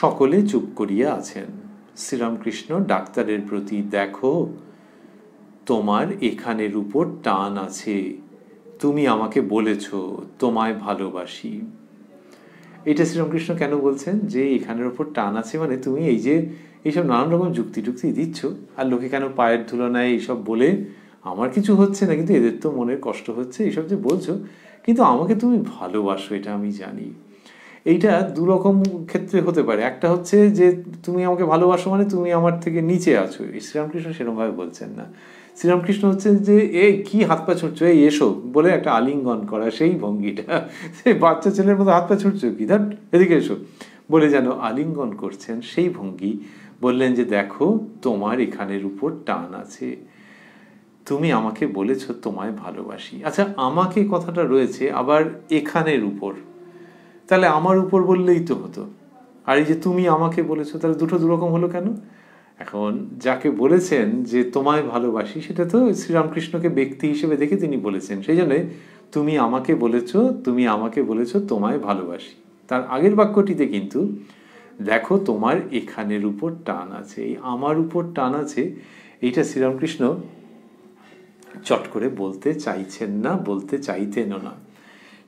সকলে চুপ করিয়া আছেন। শ্রীরামকৃষ্ণ ডাক্তারের প্রতি, দেখো তোমার এখানের উপর টান আছে, তুমি আমাকে বলেছ তোমায় ভালোবাসি। এটা শ্রীরামকৃষ্ণ কেন বলছেন যে এখানের উপর টান আছে? মানে তুমি এই যে এইসব নানান রকম যুক্তি টুক্তি দিচ্ছ, আর লোকে কেন পায়ের ধুলো নেয় এইসব বলে, আমার কিছু হচ্ছে না, কিন্তু এদের তো মনের কষ্ট হচ্ছে এইসব যে বলছো, কিন্তু আমাকে তুমি ভালোবাসো এটা আমি জানি। এইটা দুরকম ক্ষেত্রে হতে পারে। একটা হচ্ছে যে তুমি আমাকে ভালোবাসো মানে তুমি আমার থেকে নিচে আছো, শ্রীরামকৃষ্ণ সেরকমভাবে বলছেন না। শ্রীরামকৃষ্ণ হচ্ছে যে এই কি হাত পা ছুটছো, এই এসো বলে একটা আলিঙ্গন করা, সেই ভঙ্গিটা, সেই বাচ্চা ছেলের মতো হাত পা ছুটছো কি, ধর এদিকে এসো বলে যেন আলিঙ্গন করছেন, সেই ভঙ্গি। বললেন যে দেখো তোমার এখানের উপর টান আছে, তুমি আমাকে বলেছ তোমায় ভালোবাসি। আচ্ছা, আমাকে কথাটা রয়েছে আবার এখানের উপর, তাহলে আমার উপর বললেই তো হতো। আর এই যে তুমি আমাকে বলেছো, তাহলে দুটো দুরকম হলো কেন? এখন যাকে বলেছেন যে তোমায় ভালোবাসি, সেটা তো শ্রীরামকৃষ্ণকে ব্যক্তি হিসেবে দেখে তিনি বলেছেন, সেই জন্য তুমি আমাকে বলেছো তোমায় ভালোবাসি। তার আগের বাক্যটিতে কিন্তু দেখো তোমার এখানের উপর টান আছে, এই আমার উপর টান আছে, এইটা শ্রীরামকৃষ্ণ চট করে বলতে চাইছেন না, বলতে চাইতেনও না।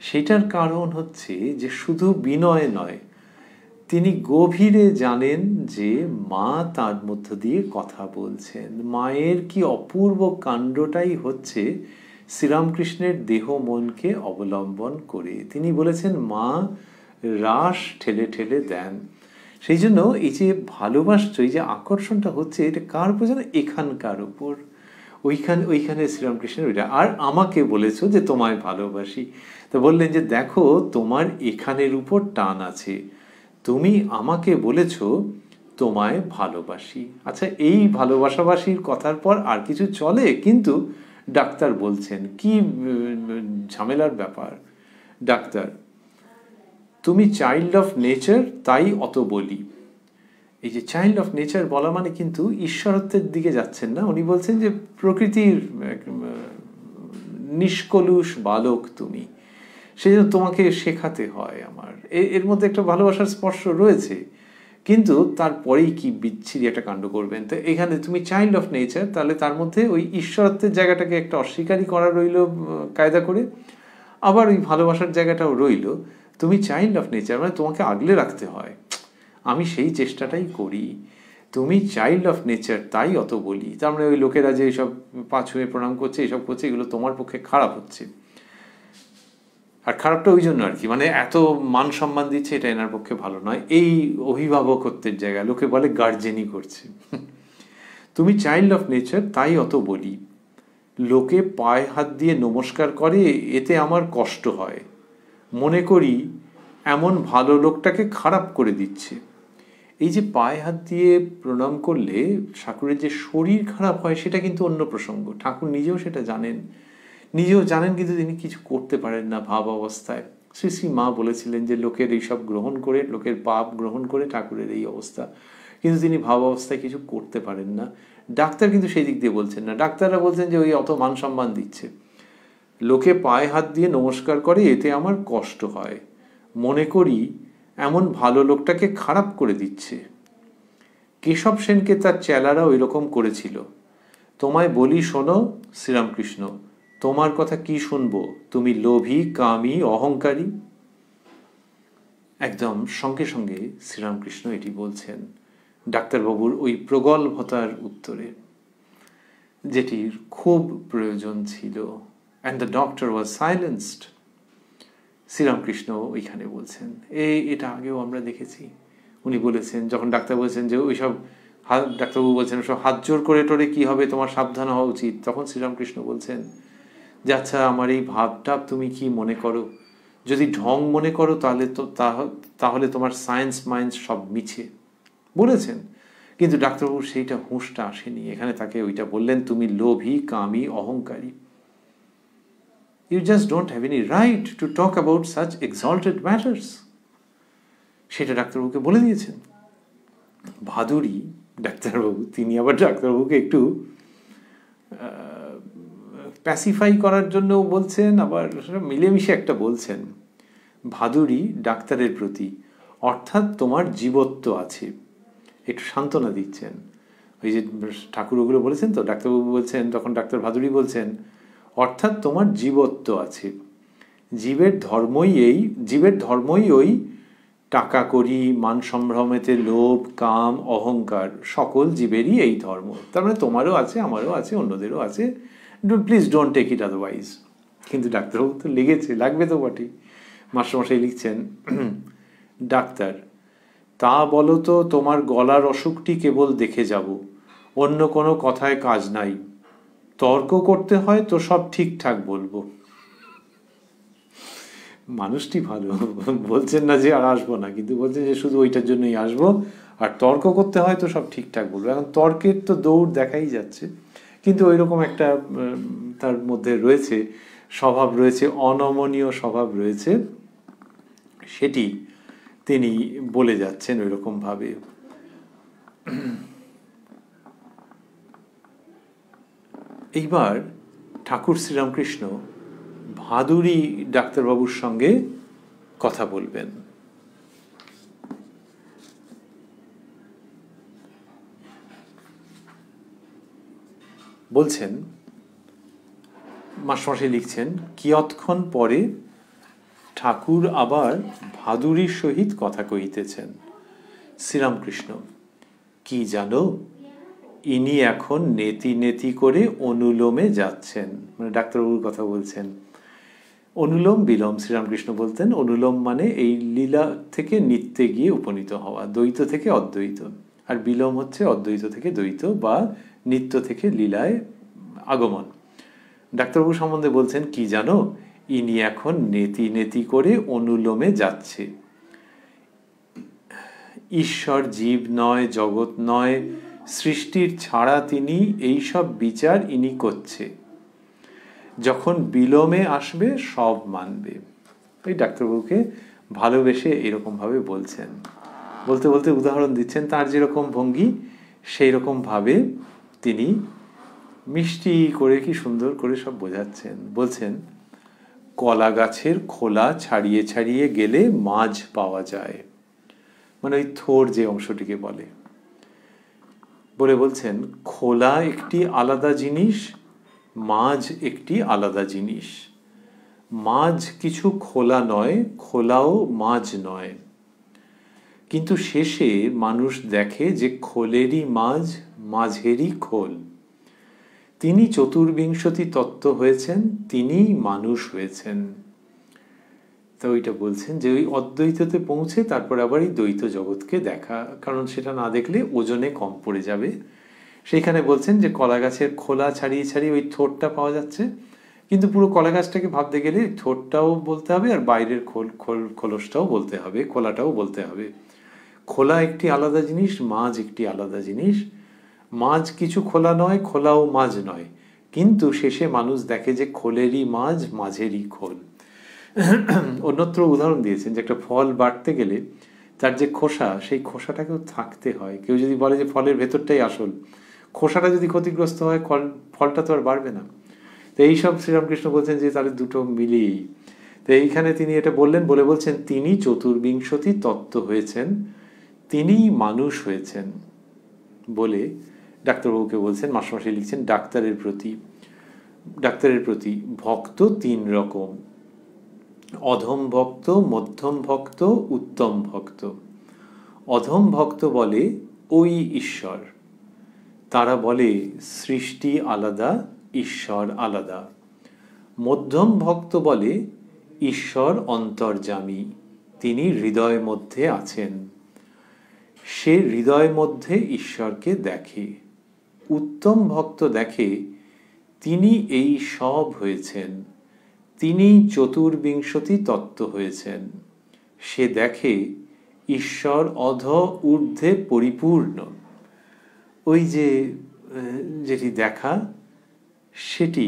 সেটার কারণ হচ্ছে যে শুধু বিনয় নয়, তিনি গভীরে জানেন যে মা তার মধ্য দিয়ে কথা বলছেন। মায়ের কি অপূর্ব কাণ্ডটাই হচ্ছে শ্রীরামকৃষ্ণের দেহ মনকে অবলম্বন করে। তিনি বলেছেন মা রাস ঠেলে ঠেলে দেন। সেই জন্য এই যে ভালোবাসা, এই যে আকর্ষণটা হচ্ছে, এটা কার উপর যেন? এখানকার উপর। ওইখানে শ্রীরামকৃষ্ণের ওইটা। আর আমাকে বলেছো যে তোমায় ভালোবাসি, তো বললেন যে দেখো তোমার এখানের উপর টান আছে, তুমি আমাকে বলেছো তোমায় ভালোবাসি। আচ্ছা, এই ভালোবাসাবাসির কথার পর আর কিছু চলে? কিন্তু ডাক্তার বলছেন, কি ঝামেলার ব্যাপার। ডাক্তার, তুমি চাইল্ড অফ নেচার, তাই অত বলি। এই যে চাইল্ড অফ নেচার বলা মানে কিন্তু ঈশ্বরত্বের দিকে যাচ্ছেন না, উনি বলছেন যে প্রকৃতির নিষ্কলুষ বালক তুমি, সেই জন্য তোমাকে শেখাতে হয় আমার। এর মধ্যে একটা ভালোবাসার স্পর্শ রয়েছে, কিন্তু তারপরেই কি বিচ্ছিরি একটা কাণ্ড করবেন। তো এখানে তুমি চাইল্ড অফ নেচার, তাহলে তার মধ্যে ওই ঈশ্বরত্বের জায়গাটাকে একটা অস্বীকারই করা রইল কায়দা করে, আবার ওই ভালোবাসার জায়গাটাও রইল। তুমি চাইল্ড অফ নেচার মানে তোমাকে আগলে রাখতে হয়, আমি সেই চেষ্টাটাই করি। তুমি চাইল্ড অফ নেচার, তাই অত বলি। তার মানে ওই লোকেরা যে এইসব পা ছুঁয়ে প্রণাম করছে, এইসব করছে, এগুলো তোমার পক্ষে খারাপ হচ্ছে। আর খারাপটা ওই জন্য আর কি, মানে এত মান সম্মান দিচ্ছে, এটা এনার পক্ষে ভালো নয়। এই অভিভাবকত্বের জায়গায় লোকে বলে গার্জেনই করছে। তুমি চাইল্ড অফ নেচার, তাই অত বলি। লোকে পায়ে হাত দিয়ে নমস্কার করে, এতে আমার কষ্ট হয়। মনে করি এমন ভালো লোকটাকে খারাপ করে দিচ্ছে। এই যে পায়ে হাত দিয়ে প্রণাম করলে ঠাকুরের যে শরীর খারাপ হয়, সেটা কিন্তু অন্য প্রসঙ্গ। ঠাকুর নিজেও সেটা জানেন, কিন্তু তিনি কিছু করতে পারেন না ভাব অবস্থায়। শ্রী শ্রী মা বলেছিলেন যে লোকের এইসব গ্রহণ করে, লোকের পাপ গ্রহণ করে ঠাকুরের এই অবস্থা, কিন্তু তিনি ভাব অবস্থায় কিছু করতে পারেন না। ডাক্তার কিন্তু সেই দিক দিয়ে বলছেন না, ডাক্তাররা বলছেন যে ওই অত মান সম্মান দিচ্ছে, লোকে পায়ে হাত দিয়ে নমস্কার করে, এতে আমার কষ্ট হয়। মনে করি এমন ভালো লোকটাকে খারাপ করে দিচ্ছে। কেশব সেনকে তার চেলারা ওই রকম করেছিল। তোমায় বলি শোনো শ্রীরামকৃষ্ণ, তোমার কথা কি শুনবো? তুমি লোভী, কামী, অহংকারী। একদম সঙ্গে সঙ্গে শ্রীরামকৃষ্ণ এটি বলছেন ডাক্তারবাবুর ওই প্রগল্ভতার উত্তরে, যেটির খুব প্রয়োজন ছিল। And the doctor was silenced. Sri Ramakrishna ওইখানে বলছেন, এটা আগেও আমরা দেখেছি। উনি বলেছেন, যখন ডাক্তার বলছেন যে ওইসব ডাক্তারবাবু বলছেন ওসব হাত জোর করে টোরে কি হবে, তোমার সাবধান হওয়া উচিত, তখন শ্রীরামকৃষ্ণ বলছেন যে আচ্ছা, আমার এই ভাবটা তুমি কি মনে করো? যদি ঢং মনে করো তাহলে তোমার সায়েন্স মাইন্স সব মিছে। বলেছেন, কিন্তু ডাক্তারবাবুর সেইটা হুঁশটা আসেনি। এখানে তাকে ওইটা বললেন, তুমি লোভী, কামী, অহংকারী। You just don't have any right to talk about such exalted matters. সেটা ডাক্তারবাবুকে বলে দিয়েছেন। ভাদুরী ডাক্তারবাবু, তিনি আবার ডাক্তারবাবুকে একটু প্যাসিফাই করার জন্য বলছেন, আবার মিলেমিশে একটা বলছেন। ভাদুরী ডাক্তারের প্রতি, অর্থাৎ তোমার জীবত্ব আছে, একটু সান্ত্বনা দিচ্ছেন। ওই যে ঠাকুর ওগুলো বলেছেন তো, ডাক্তারবাবু বলছেন, তখন ডাক্তার ভাদুরী বলছেন অর্থাৎ তোমার জীবত্ব আছে। জীবের ধর্মই ওই টাকা করি, মান সম্ভ্রমেতে লোভ, কাম, অহংকার, সকল জীবেরই এই ধর্ম। তার মানে তোমারও আছে, আমারও আছে, অন্যদেরও আছে। Please don't take it otherwise. কিন্তু ডাক্তারবাবু তো লাগবে তো বটেই। মাস্টারমশাই লিখছেন, ডাক্তার, তা বলো তো তোমার গলার অসুখটি কেবল দেখে যাব, অন্য কোনো কথায় কাজ নাই। তর্ক করতে হয় তো সব ঠিকঠাক বলবো। মানুষটি ভালো, বলছেন না যে আর আসবো না, কিন্তু বলছেন যে শুধু ওইটার জন্যই আসবো, আর তর্ক করতে হয় তো সব ঠিকঠাক বলবো। এখন তর্কের তো দৌড় দেখাই যাচ্ছে, কিন্তু ওই রকম একটা তার মধ্যে রয়েছে, স্বভাব রয়েছে, অনমনীয় স্বভাব রয়েছে, সেটি তিনি বলে যাচ্ছেন ওই রকম ভাবে। এইবার ঠাকুর শ্রীরামকৃষ্ণ ভাদুরী ডাক্তারবাবুর সঙ্গে কথা বলবেন। বলছেন, মাস্টারমশাই লিখছেন, কিয়ৎক্ষণ পরে ঠাকুর আবার ভাদুরীর সহিত কথা কহিতেছেন। শ্রীরামকৃষ্ণ, কি জানো, ইনি এখন নেতি নেতি করে অনুলোমে যাচ্ছেন। মানে ডাক্তারবাবুর কথা বলছেন। অনুলোম বিলোম শ্রীরামকৃষ্ণ বলতেন। অনুলোম মানে এই লীলা থেকে নিত্যে গিয়ে উপনীত হওয়া, দ্বৈত থেকে অদ্বৈত, আর বিলোম হচ্ছে অদ্বৈত থেকে দ্বৈত বা নিত্য থেকে লীলায় আগমন। ডাক্তারবাবু সম্বন্ধে বলছেন, কি জানো, ইনি এখন নেতি নেতি করে অনুলোমে যাচ্ছে। ঈশ্বর জীব নয়, জগৎ নয়, সৃষ্টির ছাড়া তিনি এইসব বিচার ইনি করছে। যখন বিলোমে আসবে সব মানবে। এই ডাক্তারবাবুকে ভালোবেসে এরকম ভাবে বলছেন। বলতে বলতে উদাহরণ দিচ্ছেন, তার যেরকম ভঙ্গি সেই রকম ভাবে তিনি মিষ্টি করে কি সুন্দর করে সব বোঝাচ্ছেন। বলছেন, কলা গাছের খোলা ছাড়িয়ে ছাড়িয়ে গেলে মাঝ পাওয়া যায়, মানে ওই থোর যে অংশটিকে বলে। বলে বলছেন, খোলা একটি আলাদা জিনিস, মাঝ একটি আলাদা জিনিস। মাঝ কিছু খোলা নয়, খোলাও মাঝ নয়। কিন্তু শেষে মানুষ দেখে যে খোলেরই মাঝ, মাঝেরই খোল। তিনি চতুর্বিংশতি তত্ত্ব হয়েছেন, তিনিই মানুষ হয়েছেন। তো ওইটা বলছেন যে ওই অদ্বৈততে পৌঁছে তারপর আবার এই দ্বৈত জগৎকে দেখা, কারণ সেটা না দেখলে ওজনে কম পড়ে যাবে। সেইখানে বলছেন যে কলা গাছের খোলা ছাড়িয়ে ছাড়িয়ে ওই থোরটা পাওয়া যাচ্ছে, কিন্তু পুরো কলা গাছটাকে ভাবতে গেলে থোরটাও বলতে হবে আর বাইরের খোলসটাও বলতে হবে, খোলাটাও বলতে হবে। খোলা একটি আলাদা জিনিস, মাঝ একটি আলাদা জিনিস। মাঝ কিছু খোলা নয়, খোলাও মাঝ নয়, কিন্তু শেষে মানুষ দেখে যে খোলেরই মাঝ, মাঝেরই খোল। অন্যত্র উদাহরণ দিয়েছেন যে একটা ফল বাড়তে গেলে তার যে খোসা, সেই খোসাটাকেও থাকতে হয়। কেউ যদি বলে যে ফলের ভেতরটাই আসল, খোসাটা যদি ক্ষতিগ্রস্ত হয় ফলটা তো আর বাড়বে না। তো এইসব শ্রীরামকৃষ্ণ বলছেন যে তাহলে দুটো মিলিয়েই। তো এইখানে তিনি এটা বললেন, বলে বলছেন তিনি চতুর্বিংশতি তত্ত্ব হয়েছেন, তিনিই মানুষ হয়েছেন। বলে ডাক্তারবাবুকে বলছেন, মাস্টারমশাই লিখছেন, ডাক্তারের প্রতি ভক্ত তিন রকম, অধম ভক্ত, মধ্যম ভক্ত, উত্তম ভক্ত। অধম ভক্ত বলে ওই ঈশ্বর, তারা বলে সৃষ্টি আলাদা, ঈশ্বর আলাদা। মধ্যম ভক্ত বলে ঈশ্বর অন্তর্যামী, তিনি হৃদয় মধ্যে আছেন, সে হৃদয় মধ্যে ঈশ্বরকে দেখে। উত্তম ভক্ত দেখে তিনি এই সব হয়েছেন, তিনি চতুর্বিংশতি তত্ত্ব হয়েছেন। সে দেখে ঈশ্বর অধ ঊর্ধ্বে পরিপূর্ণ। ওই যে যেটি দেখা, সেটি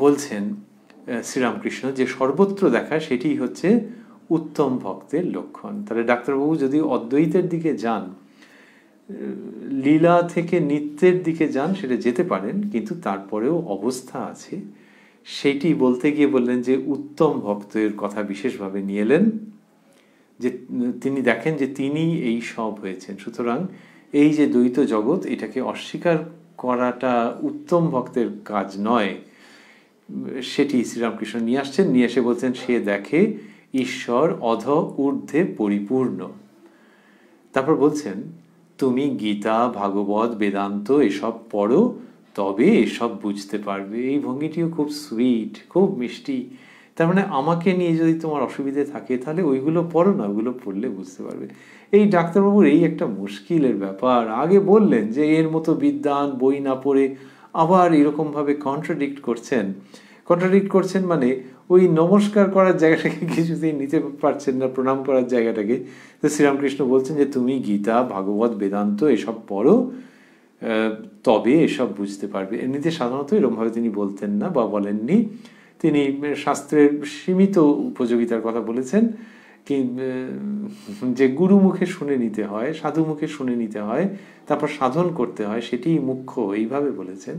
বলছেন শ্রীরামকৃষ্ণ যে সর্বত্র দেখা, সেটি হচ্ছে উত্তম ভক্তের লক্ষণ। তাহলে ডাক্তারবাবু যদি অদ্বৈতের দিকে যান, লীলা থেকে নিত্যের দিকে যান, সেটা যেতে পারেন, কিন্তু তারপরেও অবস্থা আছে। সেইটি বলতে গিয়ে বললেন যে উত্তম ভক্তের কথা বিশেষভাবে নিয়ে এলেন, যে তিনি দেখেন যে তিনি এই সব হয়েছেন। সুতরাং এই যে দ্বৈত জগৎ, এটাকে অস্বীকার করাটা উত্তম ভক্তের কাজ নয়। সেটি শ্রীরামকৃষ্ণ নিয়ে আসছেন, নিয়ে এসে বলছেন সে দেখে ঈশ্বর অধ ঊর্ধ্বে পরিপূর্ণ। তারপর বলছেন তুমি গীতা, ভাগবত, বেদান্ত এসব পড়ো, তবে এসব বুঝতে পারবে। এই ভঙ্গিটিও খুব সুইট, খুব মিষ্টি। তার মানে আমাকে নিয়ে যদি তোমার অসুবিধে থাকে তাহলে ওইগুলো পড়ো না, ওইগুলো পড়লে বুঝতে পারবে। এই ডাক্তারবাবুর এই একটা মুশকিলের ব্যাপার। আগে বললেন যে এর মতো বিদ্বান বই না পড়ে আবার এরকমভাবে কন্ট্রাডিক্ট করছেন, মানে ওই নমস্কার করার জায়গাটাকে কিছুতেই নিতে পারছেন না, প্রণাম করার জায়গাটাকে। তো শ্রীরামকৃষ্ণ বলছেন যে তুমি গীতা, ভাগবত, বেদান্ত এসব পড়ো, তবে এসব বুঝতে পারবে। এমনিতে সাধারণত এরকমভাবে তিনি বলতেন না বা বলেননি। তিনি শাস্ত্রের সীমিত উপযোগিতার কথা বলেছেন, যে গুরু মুখে শুনে নিতে হয়, সাধু মুখে শুনে নিতে হয়, তারপর সাধন করতে হয়, সেটি মুখ্য, এইভাবে বলেছেন।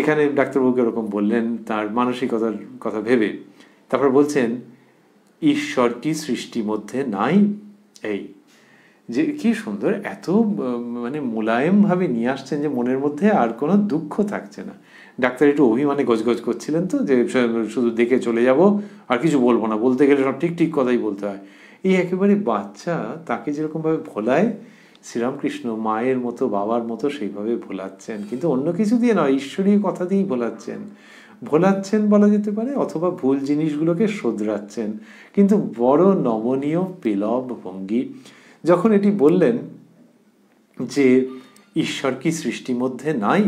এখানে ডাক্তারবাবুকে এরকম বললেন তার মানসিকতার কথা ভেবে। তারপর বলছেন ঈশ্বর কি সৃষ্টি মধ্যে নাই? এই যে কি সুন্দর, এত মানে মোলায়েম ভাবে নিয়ে আসছেন যে মনের মধ্যে আর কোনো দুঃখ থাকছে না। ডাক্তার একটু অভিমানে গজগজ করছিলেন তো, যে শুধু দেখে চলে যাব আর কিছু বলবো না, বলতে গেলে সব ঠিক ঠিক কথাই বলতে হয়। এই একেবারে বাচ্চা, তাকে যেরকম ভাবে ভোলায় শ্রীরামকৃষ্ণ মায়ের মতো বাবার মতো সেইভাবে ভোলাচ্ছেন, কিন্তু অন্য কিছু দিয়ে নয়, ঈশ্বরীয় কথা দিয়েই ভোলাচ্ছেন বলা যেতে পারে, অথবা ভুল জিনিসগুলোকে শোধরাচ্ছেন, কিন্তু বড় নমনীয় পেলব ভঙ্গি। যখন এটি বললেন যে ঈশ্বর কি সৃষ্টির মধ্যে নাই,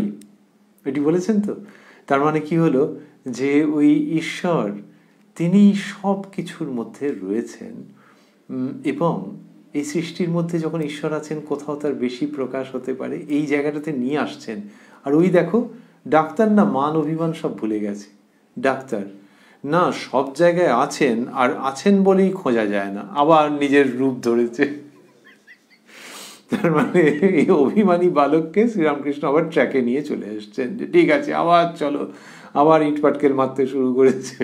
এটি বলেছেন তো, তার মানে কি হলো যে ওই ঈশ্বর তিনি সব কিছুর মধ্যে রয়েছেন, এবং এই সৃষ্টির মধ্যে যখন ঈশ্বর আছেন কোথাও তার বেশি প্রকাশ হতে পারে, এই জায়গাটাতে নিয়ে আসছেন। আর ওই দেখো, ডাক্তার না মান অভিমান সব ভুলে গেছে। ডাক্তার না সব জায়গায় আছেন, আর আছেন বলেই খোঁজা যায় না, আবার নিজের রূপ ধরেছে। তার মানে এই অভিমানী বালককে শ্রীরামকৃষ্ণ আবার ট্র্যাকে নিয়ে চলে এসছেন, যে ঠিক আছে আবার চলো, আবার ইট পাটকেল মারতে শুরু করেছে।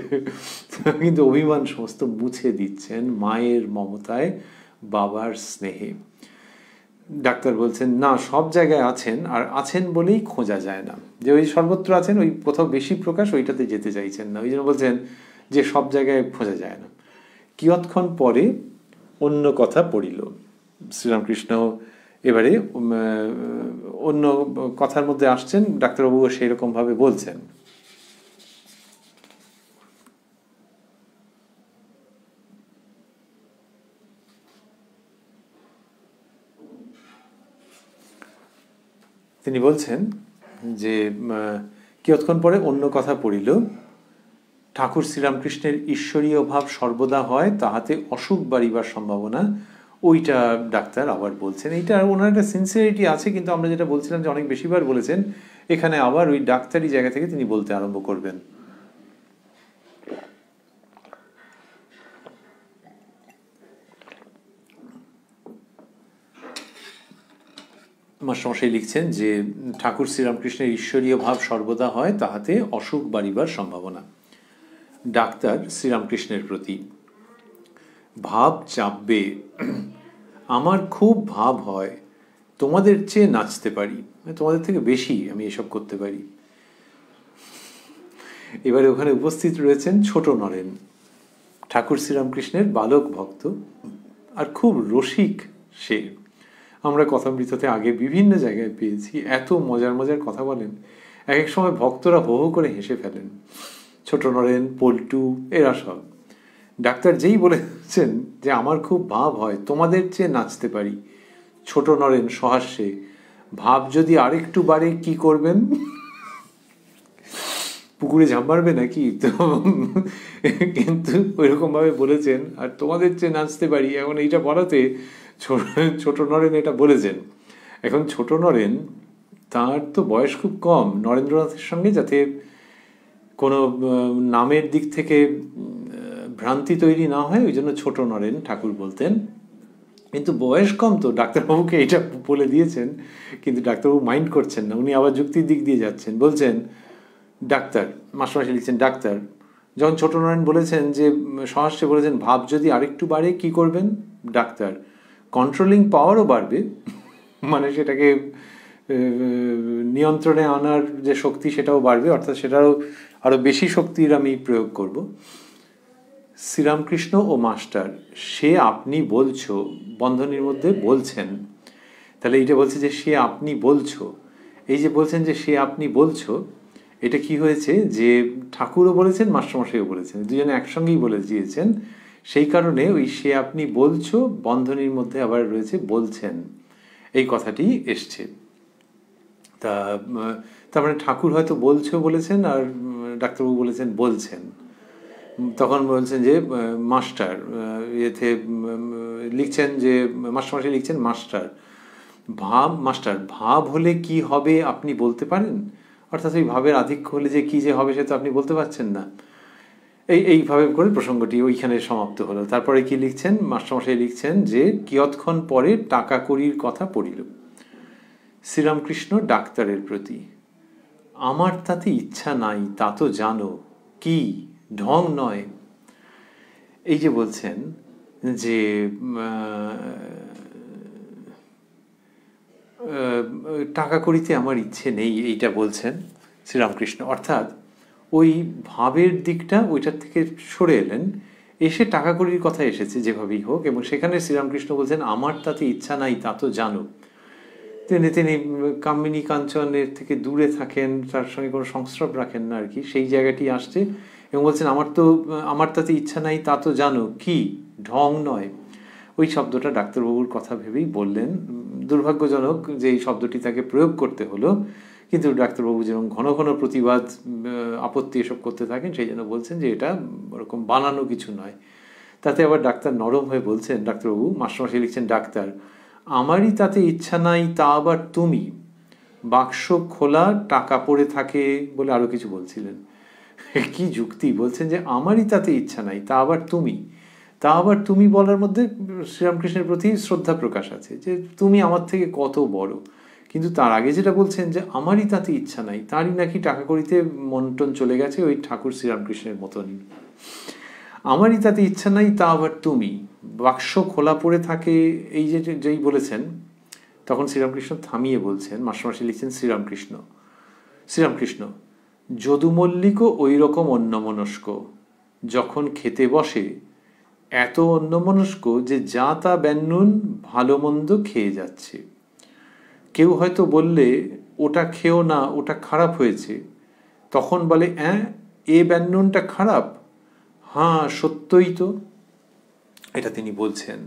কিন্তু অভিমান সমস্ত মুছে দিচ্ছেন মায়ের মমতায়, বাবার স্নেহে। ডাক্তার বলছেন না সব জায়গায় আছেন, আর আছেন বলেই খোঁজা যায় না, যে ওই সর্বত্র আছেন, ওই কোথাও বেশি প্রকাশ ওইটাতে যেতে চাইছেন না, ওই জন্য বলছেন যে সব জায়গায় খোঁজা যায় না। কিয়ৎক্ষণ পরে অন্য কথা পড়িল। শ্রীরামকৃষ্ণ এবারে অন্য কথার মধ্যে আসছেন, ডাক্তারবাবু সেই রকম ভাবে বলছেন। তিনি বলছেন যে কিয়ৎক্ষণ পরে অন্য কথা পড়িল, ঠাকুর শ্রীরামকৃষ্ণের ঈশ্বরীয় ভাব সর্বদা হয়, তাহাতে অসুখ বাড়িবার সম্ভাবনা। ওইটা ডাক্তার আবার বলছেন। এইটা ওনার একটা সিনসিয়ারিটি আছে, কিন্তু আমরা যেটা বলছিলাম যে অনেক বেশিবার বলেছেন, এখানে আবার ওই ডাক্তারি জায়গা থেকে তিনি বলতে আরম্ভ করবেন। মাস্টারমশাই লিখছেন যে ঠাকুর শ্রীরামকৃষ্ণের ঈশ্বরীয় ভাব সর্বদা হয়, তাহাতে অসুখ বাড়িবার সম্ভাবনা। ডাক্তার শ্রীরামকৃষ্ণের প্রতি, ভাব চাপবে, আমার খুব ভাব হয়, তোমাদের চেয়ে নাচতে পারি, তোমাদের থেকে বেশি আমি এসব করতে পারি। এবারে ওখানে উপস্থিত রয়েছেন ছোট নরেন, ঠাকুর শ্রীরামকৃষ্ণের বালক ভক্ত, আর খুব রসিক সে। আমরা কথামৃততে আগে বিভিন্ন জায়গায় পেয়েছি, এত মজার মজার কথা বলেন, এক এক সময় ভক্তরা হো হো করে হেসে ফেলেন। ছোট নরেন, পল্টু, এরা সব। ডাক্তার যেই বলেছেন যে আমার খুব ভাব হয়, তোমাদের চেয়ে নাচতে পারি, ছোট নরেন সহাস্যে, ভাব যদি আরেকটু বাড়ে কি করবেন? পুকুরে ঝাঁপ মারবে নাকি? তো কিন্তু ওইরকম ভাবে বলেছেন, আর তোমাদের চেয়ে নাচতে পারি, এখন এইটা বলাতে ছোট নরেন এটা বলেছেন। এখন ছোট নরেন, তার তো বয়স খুব কম নরেন্দ্রনাথের সঙ্গে, যাতে কোনো নামের দিক থেকে ভ্রান্তি তৈরি না হয়, ওই জন্য ছোট নরেন ঠাকুর বলতেন। কিন্তু বয়স কম, তো ডাক্তারবাবুকে এটা বলে দিয়েছেন, কিন্তু ডাক্তারবাবু মাইন্ড করছেন না, উনি আবার যুক্তির দিক দিয়ে যাচ্ছেন। বলছেন ডাক্তার, মাস্টারমশাই লিখছেন, ডাক্তার যখন ছোট নরেন বলেছেন যে সহাস্যে বলেছেন ভাব যদি আরেকটু বাড়ে কি করবেন? ডাক্তার, কন্ট্রোলিং পাওয়ারও বাড়বে, মানে সেটাকে নিয়ন্ত্রণে আনার যে শক্তি সেটাও বাড়বে, অর্থাৎ সেটারও আরো বেশি শক্তির আমি প্রয়োগ করব। শ্রীরামকৃষ্ণ ও মাস্টার, সে আপনি বলছো, বন্ধনীর মধ্যে বলছেন, তাহলে এইটা বলছে যে সে আপনি বলছো। এই যে বলছেন যে সে আপনি বলছো, এটা কি হয়েছে যে ঠাকুরও বলেছেন, মাস্টারমশাইও বলেছেন, দুজনে একসঙ্গেই বলে দিয়েছেন। সেই কারণে ওই সে আপনি বলছো বন্ধনীর মধ্যে আবার রয়েছে বলছেন, এই কথাটি এসছে। তার মানে ঠাকুর হয়তো বলছো বলেছেন, আর ডাক্তারবাবু বলেছেন বলছেন। তখন বলছেন যে মাস্টার, এতে লিখছেন যে মাস্টারমশাই লিখছেন মাস্টার ভাব হলে কি হবে আপনি বলতে পারেন? অর্থাৎ ওই ভাবের আধিক্য হলে যে কি যে হবে সে তো আপনি বলতে পারছেন না। এইভাবে করে প্রসঙ্গটি ওইখানে সমাপ্ত হলো। তারপরে কি লিখছেন, মাস্টারমশাই লিখছেন যে কিয়ৎক্ষণ পরে টাকা কড়ির কথা পড়িল। শ্রীরামকৃষ্ণ ডাক্তারের প্রতি, আমার তাতে ইচ্ছা নাই তা তো জানো, কি ঢং নয়। এই যে বলছেন যে টাকা কড়িতে আমার ইচ্ছে নেই, এইটা বলছেন শ্রীরামকৃষ্ণ, অর্থাৎ ওই ভাবের দিকটা ওইটার থেকে সরে এলেন, এসে টাকা কড়ির কথা এসেছে যেভাবেই হোক, এবং সেখানে শ্রীরামকৃষ্ণ বলছেন আমার তাতে ইচ্ছা নাই তা তো জানো। তিনি কামিনী কাঞ্চনের থেকে দূরে থাকেন, তার সঙ্গে কোনো সংস্রব রাখেন না আর কি, সেই জায়গাটি আসছে এবং বলছেন আমার তাতে ইচ্ছা নাই তা তো জানো, কি ঢং নয়। ওই শব্দটা ডাক্তারবাবুর কথা ভেবেই বললেন। দুর্ভাগ্যজনক যে এই শব্দটি তাকে প্রয়োগ করতে হলো, কিন্তু ডাক্তারবাবু যেরকম ঘন ঘন প্রতিবাদ আপত্তি এসব করতে থাকেন, সেই জন্য বলছেন যে এটা ওরকম বানানো কিছু নয়। তাতে আবার ডাক্তার নরম হয়ে বলছেন, ডাক্তারবাবু মাস্টারমশাই লিখছেন, ডাক্তার আমারই তাতে ইচ্ছা নাই তা আবার তুমি, বাক্স খোলা টাকা পড়ে থাকে বলে আরো কিছু বলছিলেন। কি যুক্তি! বলছেন যে আমারই তাতে ইচ্ছা নাই তা আবার তুমি, তা আবার তুমি বলার মধ্যে শ্রীরামকৃষ্ণের প্রতি শ্রদ্ধা প্রকাশ আছে, যে তুমি আমার থেকে কত বড়। কিন্তু তার আগে যেটা বলছেন যে আমারই তাতে ইচ্ছা নাই, তারই নাকি টাকা কড়িতে মন্টন চলে গেছে ওই ঠাকুর শ্রীরামকৃষ্ণের মতনই। আমারই তাতে ইচ্ছা নাই তা আবার তুমি, বাক্স খোলা পড়ে থাকে, এই যেই বলেছেন, তখন শ্রীরামকৃষ্ণ থামিয়ে বলছেন, মাস্টারমশাই লিখছেন, শ্রীরামকৃষ্ণ যদুমল্লিকও ওই রকম অন্যমনস্ক, যখন খেতে বসে এত অন্যমনস্ক যে যা তা ব্যঞ্জন ভালো মন্দ খেয়ে যাচ্ছে। কেউ হয়তো বললে ওটা খেও না, ওটা খারাপ হয়েছে, তখন বলে এ ব্যঞ্জনটা খারাপ, হ্যাঁ সত্যই তো। এটা তিনি বলছেন।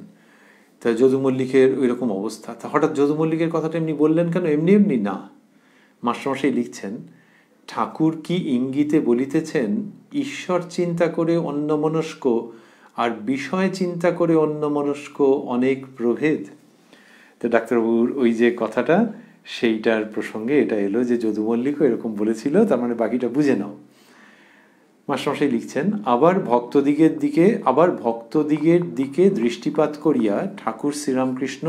তা যদু মল্লিকের ওই রকম অবস্থা। তা হঠাৎ যদু মল্লিকের কথাটা এমনি বললেন কেন? এমনি এমনি না। মাস্টারমশাই লিখছেন, ঠাকুর কি ইঙ্গিতে বলিতেছেন ঈশ্বর চিন্তা করে অন্যমনস্ক আর বিষয় চিন্তা করে অন্যমনস্ক অনেক প্রভেদ। তো ডাক্তারবাবুর ওই যে কথাটা, সেইটার প্রসঙ্গে এটা এলো যে যদু মল্লিকও এরকম বলেছিল, তার মানে বাকিটা বুঝে নাও। মাস্টারমশাই লিখছেন, আবার ভক্তদিগের দিকে দৃষ্টিপাত করিয়া ঠাকুর শ্রীরামকৃষ্ণ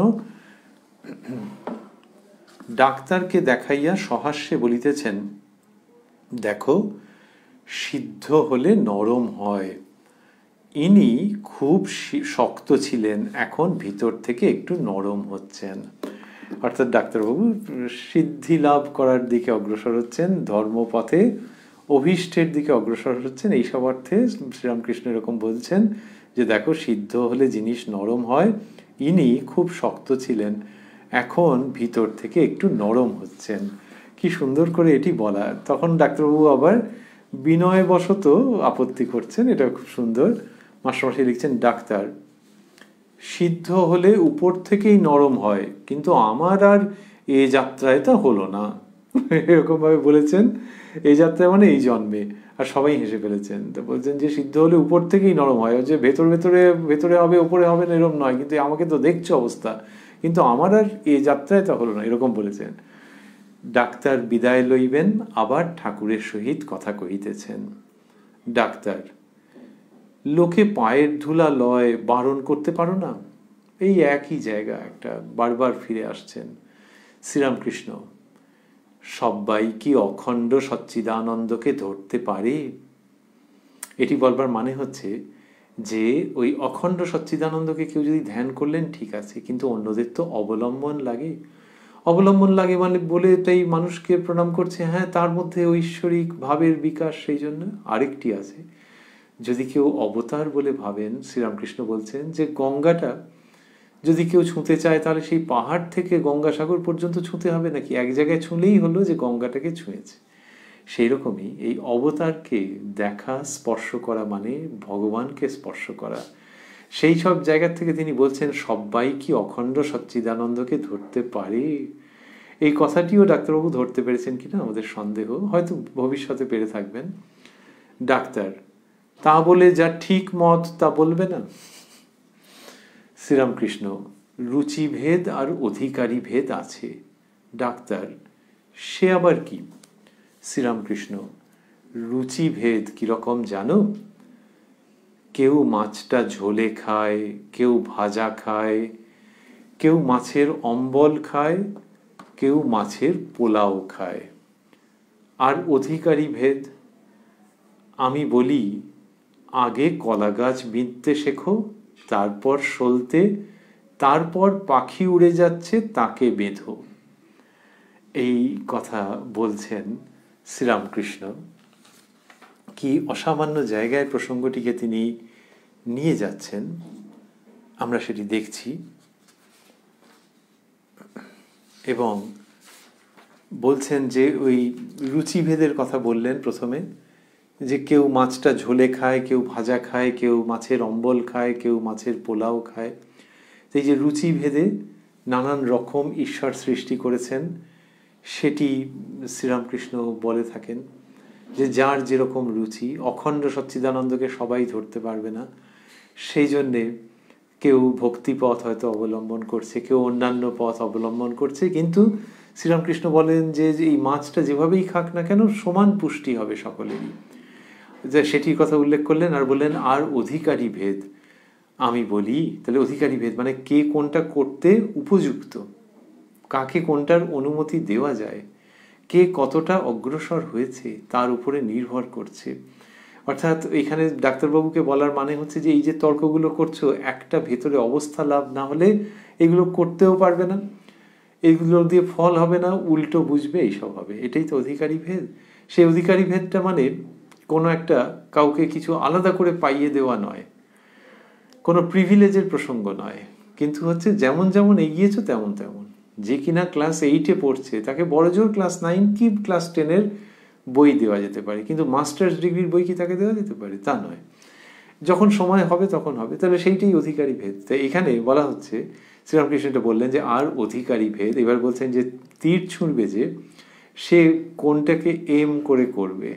ডাক্তারকে দেখাইয়া সহাস্যে বলিতেছেন, দেখো সিদ্ধ হলে নরম হয়, ইনি খুব শক্ত ছিলেন, এখন ভিতর থেকে একটু নরম হচ্ছেন। অর্থাৎ ডাক্তারবাবু সিদ্ধি লাভ করার দিকে অগ্রসর হচ্ছেন, ধর্মপথে অভীষ্টের দিকে অগ্রসর হচ্ছেন। এইসব অর্থে শ্রীরামকৃষ্ণ এরকম বলছেন যে দেখো সিদ্ধ হলে জিনিস নরম হয়, ইনি খুব শক্ত ছিলেন, এখন ভিতর থেকে একটু নরম হচ্ছেন। কি সুন্দর করে এটি বলা। তখন ডাক্তারবাবু আবার বিনয়বশত আপত্তি করছেন, এটা খুব সুন্দর। মাস্টারমশাই লিখছেন, ডাক্তার সিদ্ধ হলে উপর থেকেই নরম হয়, কিন্তু আমার আর এ যাত্রায় তা হলো না। এরকম ভাবে বলেছেন, এই যাত্রায় মানে এই জন্মে। আর সবাই হেসে ফেলেছেন। তো বলছেন যে সিদ্ধ হলে উপর থেকেই নরম হয়, যে ভেতরে হবে উপরে হবে না এরকম নয়, কিন্তু আমাকে তো দেখছো অবস্থা, কিন্তু আমার আর এ যাত্রায় তা হলো না, এরকম বলেছেন। ডাক্তার বিদায় লইবেন, আবার ঠাকুরের সহিত কথা কহিতেছেন। ডাক্তার, লোকে পায়ের ধুলা লয়, বারণ করতে পারো না? এই একই জায়গা একটা বারবার ফিরে আসছেন। শ্রীরামকৃষ্ণ, সবাই কি অখণ্ড সচ্চিদানন্দকে ধরতে পারে? এটি বলবার মানে হচ্ছে যে ওই অখণ্ড সচ্চিদানন্দকে কেউ যদি ধ্যান করলেন ঠিক আছে, কিন্তু অন্যদের তো অবলম্বন লাগে মানে বলে তাই মানুষকে প্রণাম করছে, হ্যাঁ তার মধ্যে ঐশ্বরিক ভাবের বিকাশ, সেই জন্য। আরেকটি আছে, যদি কেউ অবতার বলে ভাবেন, শ্রীরামকৃষ্ণ বলছেন যে গঙ্গাটা যদি কেউ ছুঁতে চায়, তাহলে সেই পাহাড় থেকে গঙ্গাসাগর পর্যন্ত ছুঁতে হবে নাকি? এক জায়গায় ছুঁলেই হলো যে গঙ্গাটাকে ছুঁয়েছে। সেই রকমই এই অবতারকে দেখা, স্পর্শ করা মানে ভগবানকে স্পর্শ করা। সেই সব জায়গা থেকে তিনি বলছেন, সবাই কি অখণ্ড সচ্চিদানন্দকে ধরতে পারে? এই কথাটিও ডাক্তারবাবু ধরতে পেরেছেন কিনা আমাদের সন্দেহ, হয়তো ভবিষ্যতে পেরে থাকবেন। ডাক্তার, তা বলে যা ঠিক মত তা বলবে না? শ্রীরামকৃষ্ণ, রুচিভেদ আর অধিকারী ভেদ আছে। ডাক্তার, সে আবার কি? শ্রীরামকৃষ্ণ, রুচিভেদ কিরকম জানো? কেউ মাছটা ঝোলে খায়, কেউ ভাজা খায়, কেউ মাছের অম্বল খায়, কেউ মাছের পোলাও খায়। আর অধিকারী ভেদ। আমি বলি, আগে কলা গাছ বিঁধতে শেখো, তারপর সলতে, তারপর পাখি উড়ে যাচ্ছে তাকে বেঁধো। এই কথা বলছেন শ্রীরামকৃষ্ণ। কি অসামান্য জায়গায় প্রসঙ্গটিকে তিনি নিয়ে যাচ্ছেন, আমরা সেটি দেখছি। এবং বলছেন যে ওই রুচিভেদের কথা বললেন প্রথমে, যে কেউ মাছটা ঝোলে খায়, কেউ ভাজা খায়, কেউ মাছের অম্বল খায়, কেউ মাছের পোলাও খায়। এই যে রুচিভেদে নানান রকম ঈশ্বর সৃষ্টি করেছেন, সেটি শ্রীরামকৃষ্ণ বলে থাকেন যে যার যেরকম রুচি, অখণ্ড সচ্চিদানন্দকে সবাই ধরতে পারবে না, সেই জন্যে কেউ ভক্তিপথ হয়তো অবলম্বন করছে, কেউ অন্যান্য পথ অবলম্বন করছে, কিন্তু শ্রীরামকৃষ্ণ বলেন যে এই মাছটা যেভাবেই খাক না কেন সমান পুষ্টি হবে সকলেরই। যে সেটির কথা উল্লেখ করলেন আর বললেন আর অধিকারী ভেদ। আমি বলি, তাহলে অধিকারী ভেদ মানে কে কোনটা করতে উপযুক্ত, কাকে কোনটার অনুমতি দেওয়া যায়, কে কতটা অগ্রসর হয়েছে তার উপরে নির্ভর করছে। অর্থাৎ এখানে ডাক্তারবাবুকে বলার মানে হচ্ছে যে এই যে তর্কগুলো করছো, একটা ভেতরে অবস্থা লাভ না হলে এগুলো করতেও পারবে না, এগুলো দিয়ে ফল হবে না, উল্টো বুঝবে, এইসব হবে। এটাই তো অধিকারী ভেদ। সেই অধিকারী ভেদটা মানে কোনো একটা কাউকে কিছু আলাদা করে পাইয়ে দেওয়া নয়, কোনো প্রিভিলেজের প্রসঙ্গ নয়, কিন্তু হচ্ছে যেমন যেমন এগিয়েছো তেমন তেমন। যে কিনা ক্লাস 8-এ পড়ছে তাকে বড়জোর ক্লাস 9 কি ক্লাস 10-এর বই দেওয়া যেতে পারে, কিন্তু মাস্টার্স ডিগ্রির বই কি তাকে দেওয়া যেতে পারে? তা নয়। যখন সময় হবে তখন হবে। তাহলে সেইটাই অধিকারী ভেদ। তাই এখানে বলা হচ্ছে, শ্রীরামকৃষ্ণটা বললেন যে আর অধিকারী ভেদ। এবার বলছেন যে তীর ছুঁড়বে যে, সে কোনটাকে এম করে করবে।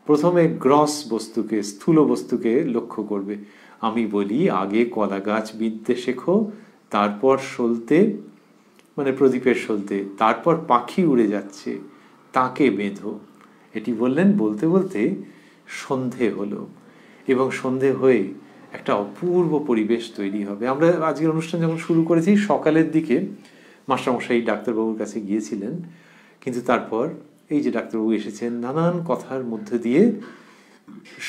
প্রথমে গ্রস বস্তুকে, স্থূল বস্তুকে লক্ষ্য করবে। আমি বলি আগে কলা গাছ বিঁধতে শেখো, তারপর সলতে মানে প্রদীপের সলতে, তারপর পাখি উড়ে যাচ্ছে তাকে বেঁধো। এটি বললেন। বলতে বলতে সন্ধে হলো, এবং সন্ধে হয়ে একটা অপূর্ব পরিবেশ তৈরি হবে। আমরা আজকের অনুষ্ঠান যখন শুরু করেছি সকালের দিকে মাস্টারমশাই ডাক্তারবাবুর কাছে গিয়েছিলেন, কিন্তু তারপর এই যে ডাক্তারবাবু এসেছেন, নানান কথার মধ্যে দিয়ে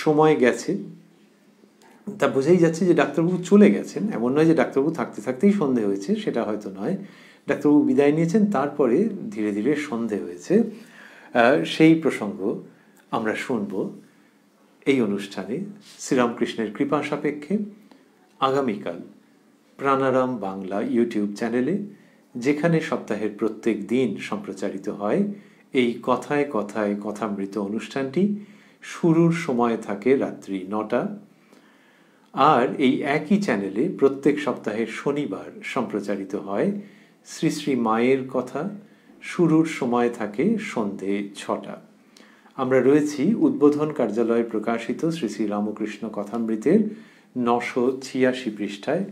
সময় গেছে, তা বোঝাই যাচ্ছে যে ডাক্তারবাবু চলে গেছেন। এমন নয় যে ডাক্তারবাবু থাকতে থাকতেই সন্ধে হয়েছে, সেটা হয়তো নয়। ডাক্তারবাবু বিদায় নিয়েছেন, তারপরে ধীরে ধীরে সন্ধে হয়েছে। সেই প্রসঙ্গ আমরা শুনব এই অনুষ্ঠানে শ্রীরামকৃষ্ণের কৃপা সাপেক্ষে আগামীকাল প্রাণারাম বাংলা ইউটিউব চ্যানেলে, যেখানে সপ্তাহের প্রত্যেক দিন সম্প্রচারিত হয় এই কথায় কথায় কথামৃত অনুষ্ঠানটি। শুরুর সময় থাকে রাত্রি 9টা, আর এই একই চ্যানেলে প্রত্যেক সপ্তাহের শনিবার সম্প্রচারিত হয় শ্রী শ্রী মায়ের কথা। শুরুর সময় থাকে সন্ধে 6টা। আমরা রয়েছি উদ্বোধন কার্যালয়ে প্রকাশিত শ্রী শ্রী রামকৃষ্ণ কথামৃতের 986 পৃষ্ঠায়,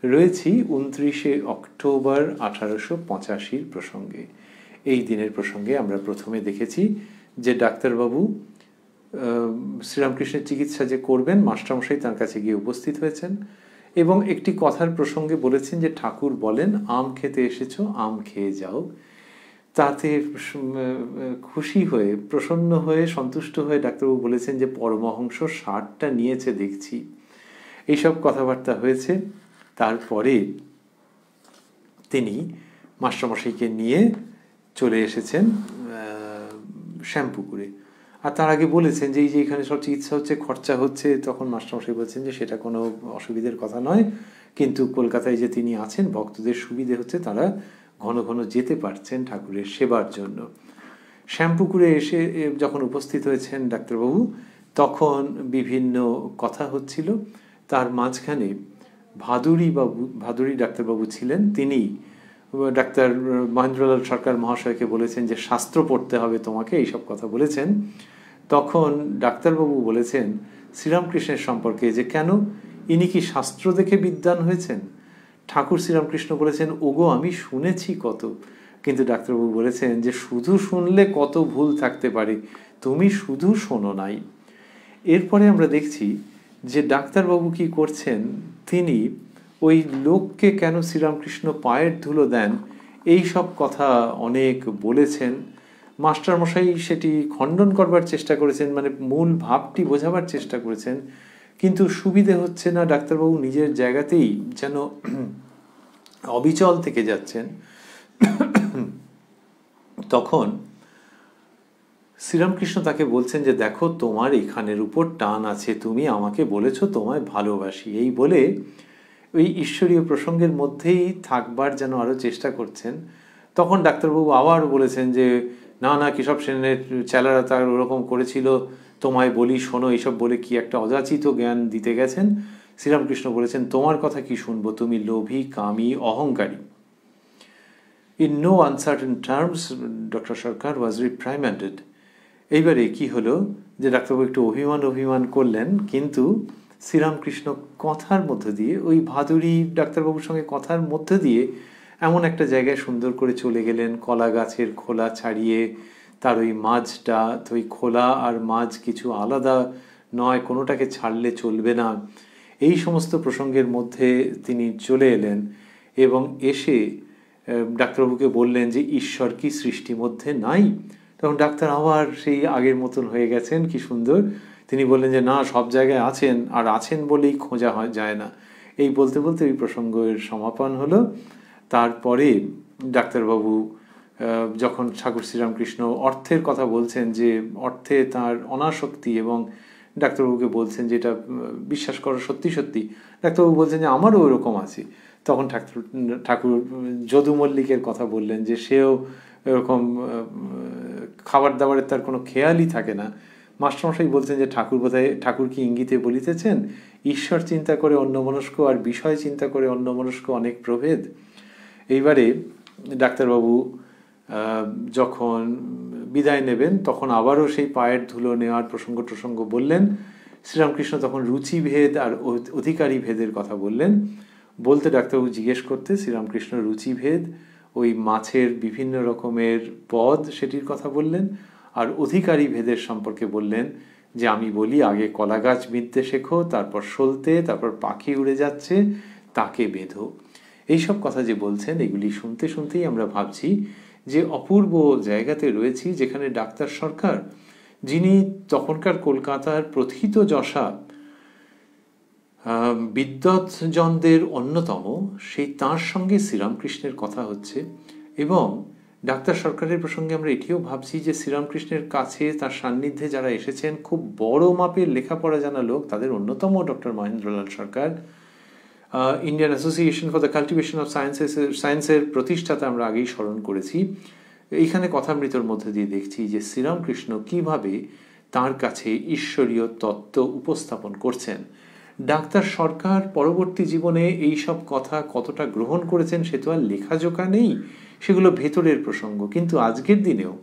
রয়েছি 29 অক্টোবর 1885 প্রসঙ্গে। এই দিনের প্রসঙ্গে আমরা প্রথমে দেখেছি যে ডাক্তারবাবু শ্রীরামকৃষ্ণের চিকিৎসা যে করবেন, মাস্টারমশাই তার কাছে গিয়ে উপস্থিত হয়েছেন এবং একটি কথার প্রসঙ্গে বলেছেন যে ঠাকুর বলেন আম খেতে এসেছো, আম খেয়ে যাও। তাতে খুশি হয়ে, প্রসন্ন হয়ে, সন্তুষ্ট হয়ে ডাক্তারবাবু বলেছেন যে পরমহংস 60টা নিয়েছে দেখছি। এইসব কথাবার্তা হয়েছে। তারপরে তিনি মাস্টারমশাইকে নিয়ে চলে এসেছেন শ্যামপুকুরে। আর তার আগে বলেছেন যে এই যে এখানে সব চিকিৎসা হচ্ছে, খরচা হচ্ছে, তখন মাস্টারমশাই বলছেন যে সেটা কোনো অসুবিধের কথা নয়, কিন্তু কলকাতায় যে তিনি আছেন ভক্তদের সুবিধে হচ্ছে, তারা ঘন ঘন যেতে পারছেন ঠাকুরের সেবার জন্য। শ্যামপুকুরে এসে যখন উপস্থিত হয়েছেন ডাক্তারবাবু, তখন বিভিন্ন কথা হচ্ছিল। তার মাঝখানে ভাদুরী ডাক্তারবাবু ছিলেন, তিনি ডাক্তার মহেন্দ্রলাল সরকার মহাশয়কে বলেছেন যে শাস্ত্র পড়তে হবে তোমাকে, এইসব কথা বলেছেন। তখন ডাক্তারবাবু বলেছেন শ্রীরামকৃষ্ণের সম্পর্কে যে কেন, ইনি কি শাস্ত্র দেখে বিদ্বান হয়েছেন? ঠাকুর শ্রীরামকৃষ্ণ বলেছেন ওগো আমি শুনেছি কত, কিন্তু ডাক্তারবাবু বলেছেন যে শুধু শুনলে কত ভুল থাকতে পারে, তুমি শুধু শোনো নাই। এরপরে আমরা দেখছি যে ডাক্তারবাবু কি করছেন, তিনি ওই লোককে কেন শ্রীরামকৃষ্ণ পায়ের ধুলো দেন এই সব কথা অনেক বলেছেন। মাস্টারমশাই সেটি খণ্ডন করবার চেষ্টা করেছেন, মানে মূল ভাবটি বোঝাবার চেষ্টা করেছেন, কিন্তু সুবিধে হচ্ছে না। ডাক্তারবাবু নিজের জায়গাতেই যেন অবিচল থেকে যাচ্ছেন। তখন শ্রীরামকৃষ্ণ তাকে বলছেন যে দেখো, তোমার এখানের উপর টান আছে, তুমি আমাকে বলেছো তোমায় ভালোবাসি, এই বলে ওই ঈশ্বরীয় প্রসঙ্গের মধ্যেই থাকবার যেন আরো চেষ্টা করছেন। তখন ডাক্তারবাবু আবার বলেছেন যে না না, কেশব সেনের চেলারা তার ওরকম করেছিল, তোমায় বলি শোনো, এইসব বলে কি একটা অযাচিত জ্ঞান দিতে গেছেন। শ্রীরামকৃষ্ণ বলেছেন তোমার কথা কি শুনবো, তুমি লোভী, কামী, অহংকারী। In no uncertain terms, Dr. Sarkar was reprimanded. এইবারে কি হলো যে ডাক্তারবাবু একটু অভিমান করলেন, কিন্তু শ্রীরামকৃষ্ণ কথার মধ্য দিয়ে, ওই ভাদুরী ডাক্তারবাবুর সঙ্গে কথার মধ্য দিয়ে এমন একটা জায়গায় সুন্দর করে চলে গেলেন, কলা গাছের খোলা ছাড়িয়ে তার ওই মাঝটা, ওই খোলা আর মাঝ কিছু আলাদা নয়, কোনোটাকে ছাড়লে চলবে না, এই সমস্ত প্রসঙ্গের মধ্যে তিনি চলে এলেন এবং এসে ডাক্তারবাবুকে বললেন যে ঈশ্বর কি সৃষ্টি মধ্যে নাই? তখন ডাক্তার আবার সেই আগের মতন হয়ে গেছেন, কি সুন্দর। তিনি বললেন যে না, সব জায়গায় আছেন, আর আছেন বলেই খোঁজা যায় না। এই বলতে বলতে এই প্রসঙ্গের সমাপন হলো। তারপরে ডাক্তারবাবু যখন ঠাকুর শ্রীরামকৃষ্ণ অর্থের কথা বলছেন, যে অর্থে তার অনাসক্তি, এবং ডাক্তারবাবুকে বলছেন যে এটা বিশ্বাস করো সত্যি সত্যি, ডাক্তারবাবু বলছেন যে আমারও ওরকম আছে। তখন ঠাকুর যদু মল্লিকের কথা বললেন যে সেও এরকম খাবার দাবারের তার কোনো খেয়ালই থাকে না। মাস্টারমশাই বলছেন যে ঠাকুর কি ইঙ্গিতে বলিতেছেন ঈশ্বর চিন্তা করে অন্যমনস্ক আর বিষয় চিন্তা করে অন্যমনস্ক অনেক প্রভেদ। এইবারে ডাক্তারবাবু যখন বিদায় নেবেন তখন আবারও সেই পায়ের ধুলো নেওয়ার প্রসঙ্গ বললেন। শ্রীরামকৃষ্ণ তখন রুচিভেদ আর অধিকারী ভেদের কথা বললেন। বলতে ডাক্তারবাবু জিজ্ঞেস করতে শ্রীরামকৃষ্ণ রুচিভেদ, ওই মাছের বিভিন্ন রকমের পদ, সেটির কথা বললেন। আর অধিকারী ভেদের সম্পর্কে বললেন যে আমি বলি আগে কলা গাছ বিঁধতে শেখো, তারপর সলতে, তারপর পাখি উড়ে যাচ্ছে তাকে বেঁধো। এইসব কথা যে বলছেন, এগুলি শুনতে শুনতেই আমরা ভাবছি যে অপূর্ব জায়গাতে রয়েছি, যেখানে ডাক্তার সরকার, যিনি তখনকার কলকাতার প্রথিত যশা বিদ্বৎজনদের অন্যতম, সেই তাঁর সঙ্গে শ্রীরামকৃষ্ণের কথা হচ্ছে। এবং ডাক্তার সরকারের প্রসঙ্গে আমরা এটিও ভাবছি যে শ্রীরামকৃষ্ণের কাছে, তার সান্নিধ্যে যারা এসেছেন, খুব বড় মাপের লেখাপড়া জানা লোক, তাদের অন্যতম doctor Mahendralal Sarkar, Indian association for the cultivation of সায়েন্সের প্রতিষ্ঠাতা আমরা আগেই স্মরণ করেছি। এইখানে কথামৃতর মধ্যে দিয়ে দেখছি যে শ্রীরামকৃষ্ণ কিভাবে তার কাছে ঈশ্বরীয় তত্ত্ব উপস্থাপন করছেন। ডাক্তার সরকার পরবর্তী জীবনে এই সব কথা কতটা গ্রহণ করেছেন সে তো আর লেখাজোখা নেই, সেগুলো ভেতরের প্রসঙ্গ। কিন্তু আজকের দিনেও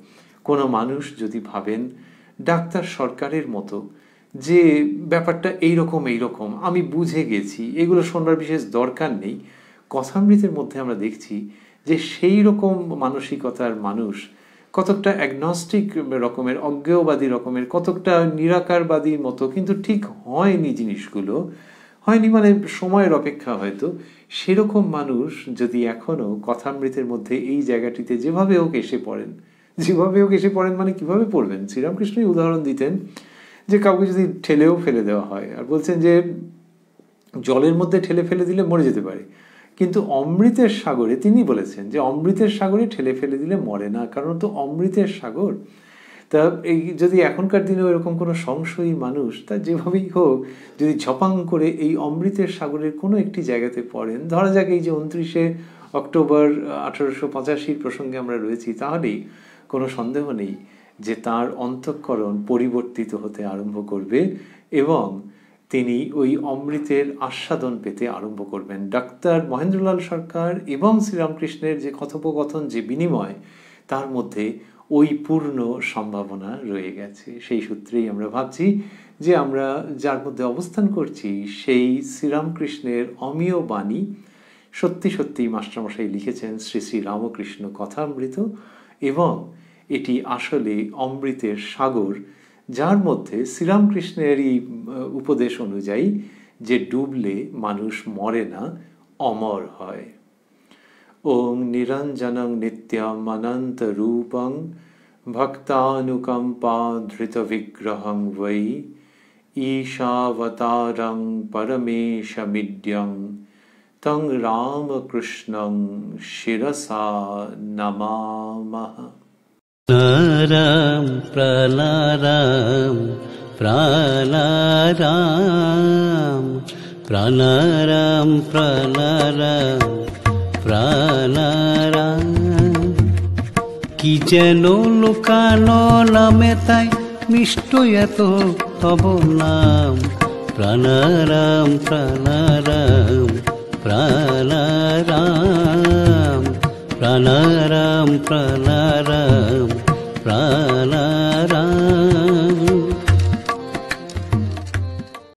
কোনো মানুষ যদি ভাবেন ডাক্তার সরকারের মতো যে ব্যাপারটা এইরকম আমি বুঝে গেছি, এগুলো শোনবার বিশেষ দরকার নেই, কথামৃতের মধ্যে আমরা দেখছি যে সেই রকম মানসিকতার মানুষ, কতকটা অ্যাগনস্টিক রকমের, অজ্ঞেয়বাদী রকমের, কতকটা নিরাকারবাদীর মতো, কিন্তু ঠিক হয়নি জিনিসগুলো, হয়নি মানে সময়ের অপেক্ষা হয়তো। সেরকম মানুষ যদি এখনো কথামৃতের মধ্যে এই জায়গাটিতে যেভাবে হোক এসে পড়েন, মানে কিভাবে পড়বেন? শ্রীরামকৃষ্ণই উদাহরণ দিতেন যে কাউকে যদি ঠেলেও ফেলে দেওয়া হয়, আর বলছেন যে জলের মধ্যে ঠেলে ফেলে দিলে মরে যেতে পারে, কিন্তু অমৃতের সাগরে, তিনি বলেছেন যে অমৃতের সাগরে ঠেলে ফেলে দিলে মরে না, কারণ তো অমৃতের সাগর। তা এই যদি এখনকার দিনেও এরকম কোনো সংশয়ী মানুষ, তা যেভাবেই হোক যদি ঝপাং করে এই অমৃতের সাগরের কোনো একটি জায়গাতে পড়েন, ধরা যাক এই যে 29শে অক্টোবর 1885 প্রসঙ্গে আমরা রয়েছি, তাহলেই কোনো সন্দেহ নেই যে তার অন্তঃকরণ পরিবর্তিত হতে আরম্ভ করবে এবং তিনি ওই অমৃতের আস্বাদন পেতে আরম্ভ করবেন। ডাক্তার মহেন্দ্রলাল সরকার এবং শ্রীরামকৃষ্ণের যে কথোপকথন, যে বিনিময়, তার মধ্যে ওই পূর্ণ সম্ভাবনা রয়ে গেছে। সেই সূত্রেই আমরা ভাবছি যে আমরা যার মধ্যে অবস্থান করছি সেই শ্রীরামকৃষ্ণের অমীয় বাণী সত্যি সত্যি মাস্টারমশাই লিখেছেন শ্রী শ্রী রামকৃষ্ণ কথামৃত, এবং এটি আসলে অমৃতের সাগর, যার মধ্যে শ্রীরামকৃষ্ণের এই উপদেশ অনুযায়ী যে ডুবলে মানুষ মরে না, অমর হয়। ওং নিরঞ্জনং নিত্যম অনন্ত রূপং ভক্তানুকম্পা ধৃত বিগ্রহং বৈ ঈশাবতারং পরমেশমিড্যং তং রামকৃষ্ণং শিরসা নমামঃ। প্রাণারাম প্রাণারাম প্রাণারাম প্রাণারাম প্রাণারাম প্রাণারাম। কি যেন লুকানো নামে তাই মিষ্ট এত তব নাম। প্রাণারাম প্রাণারাম প্রাণারাম প্রাণারাম প্রাণারাম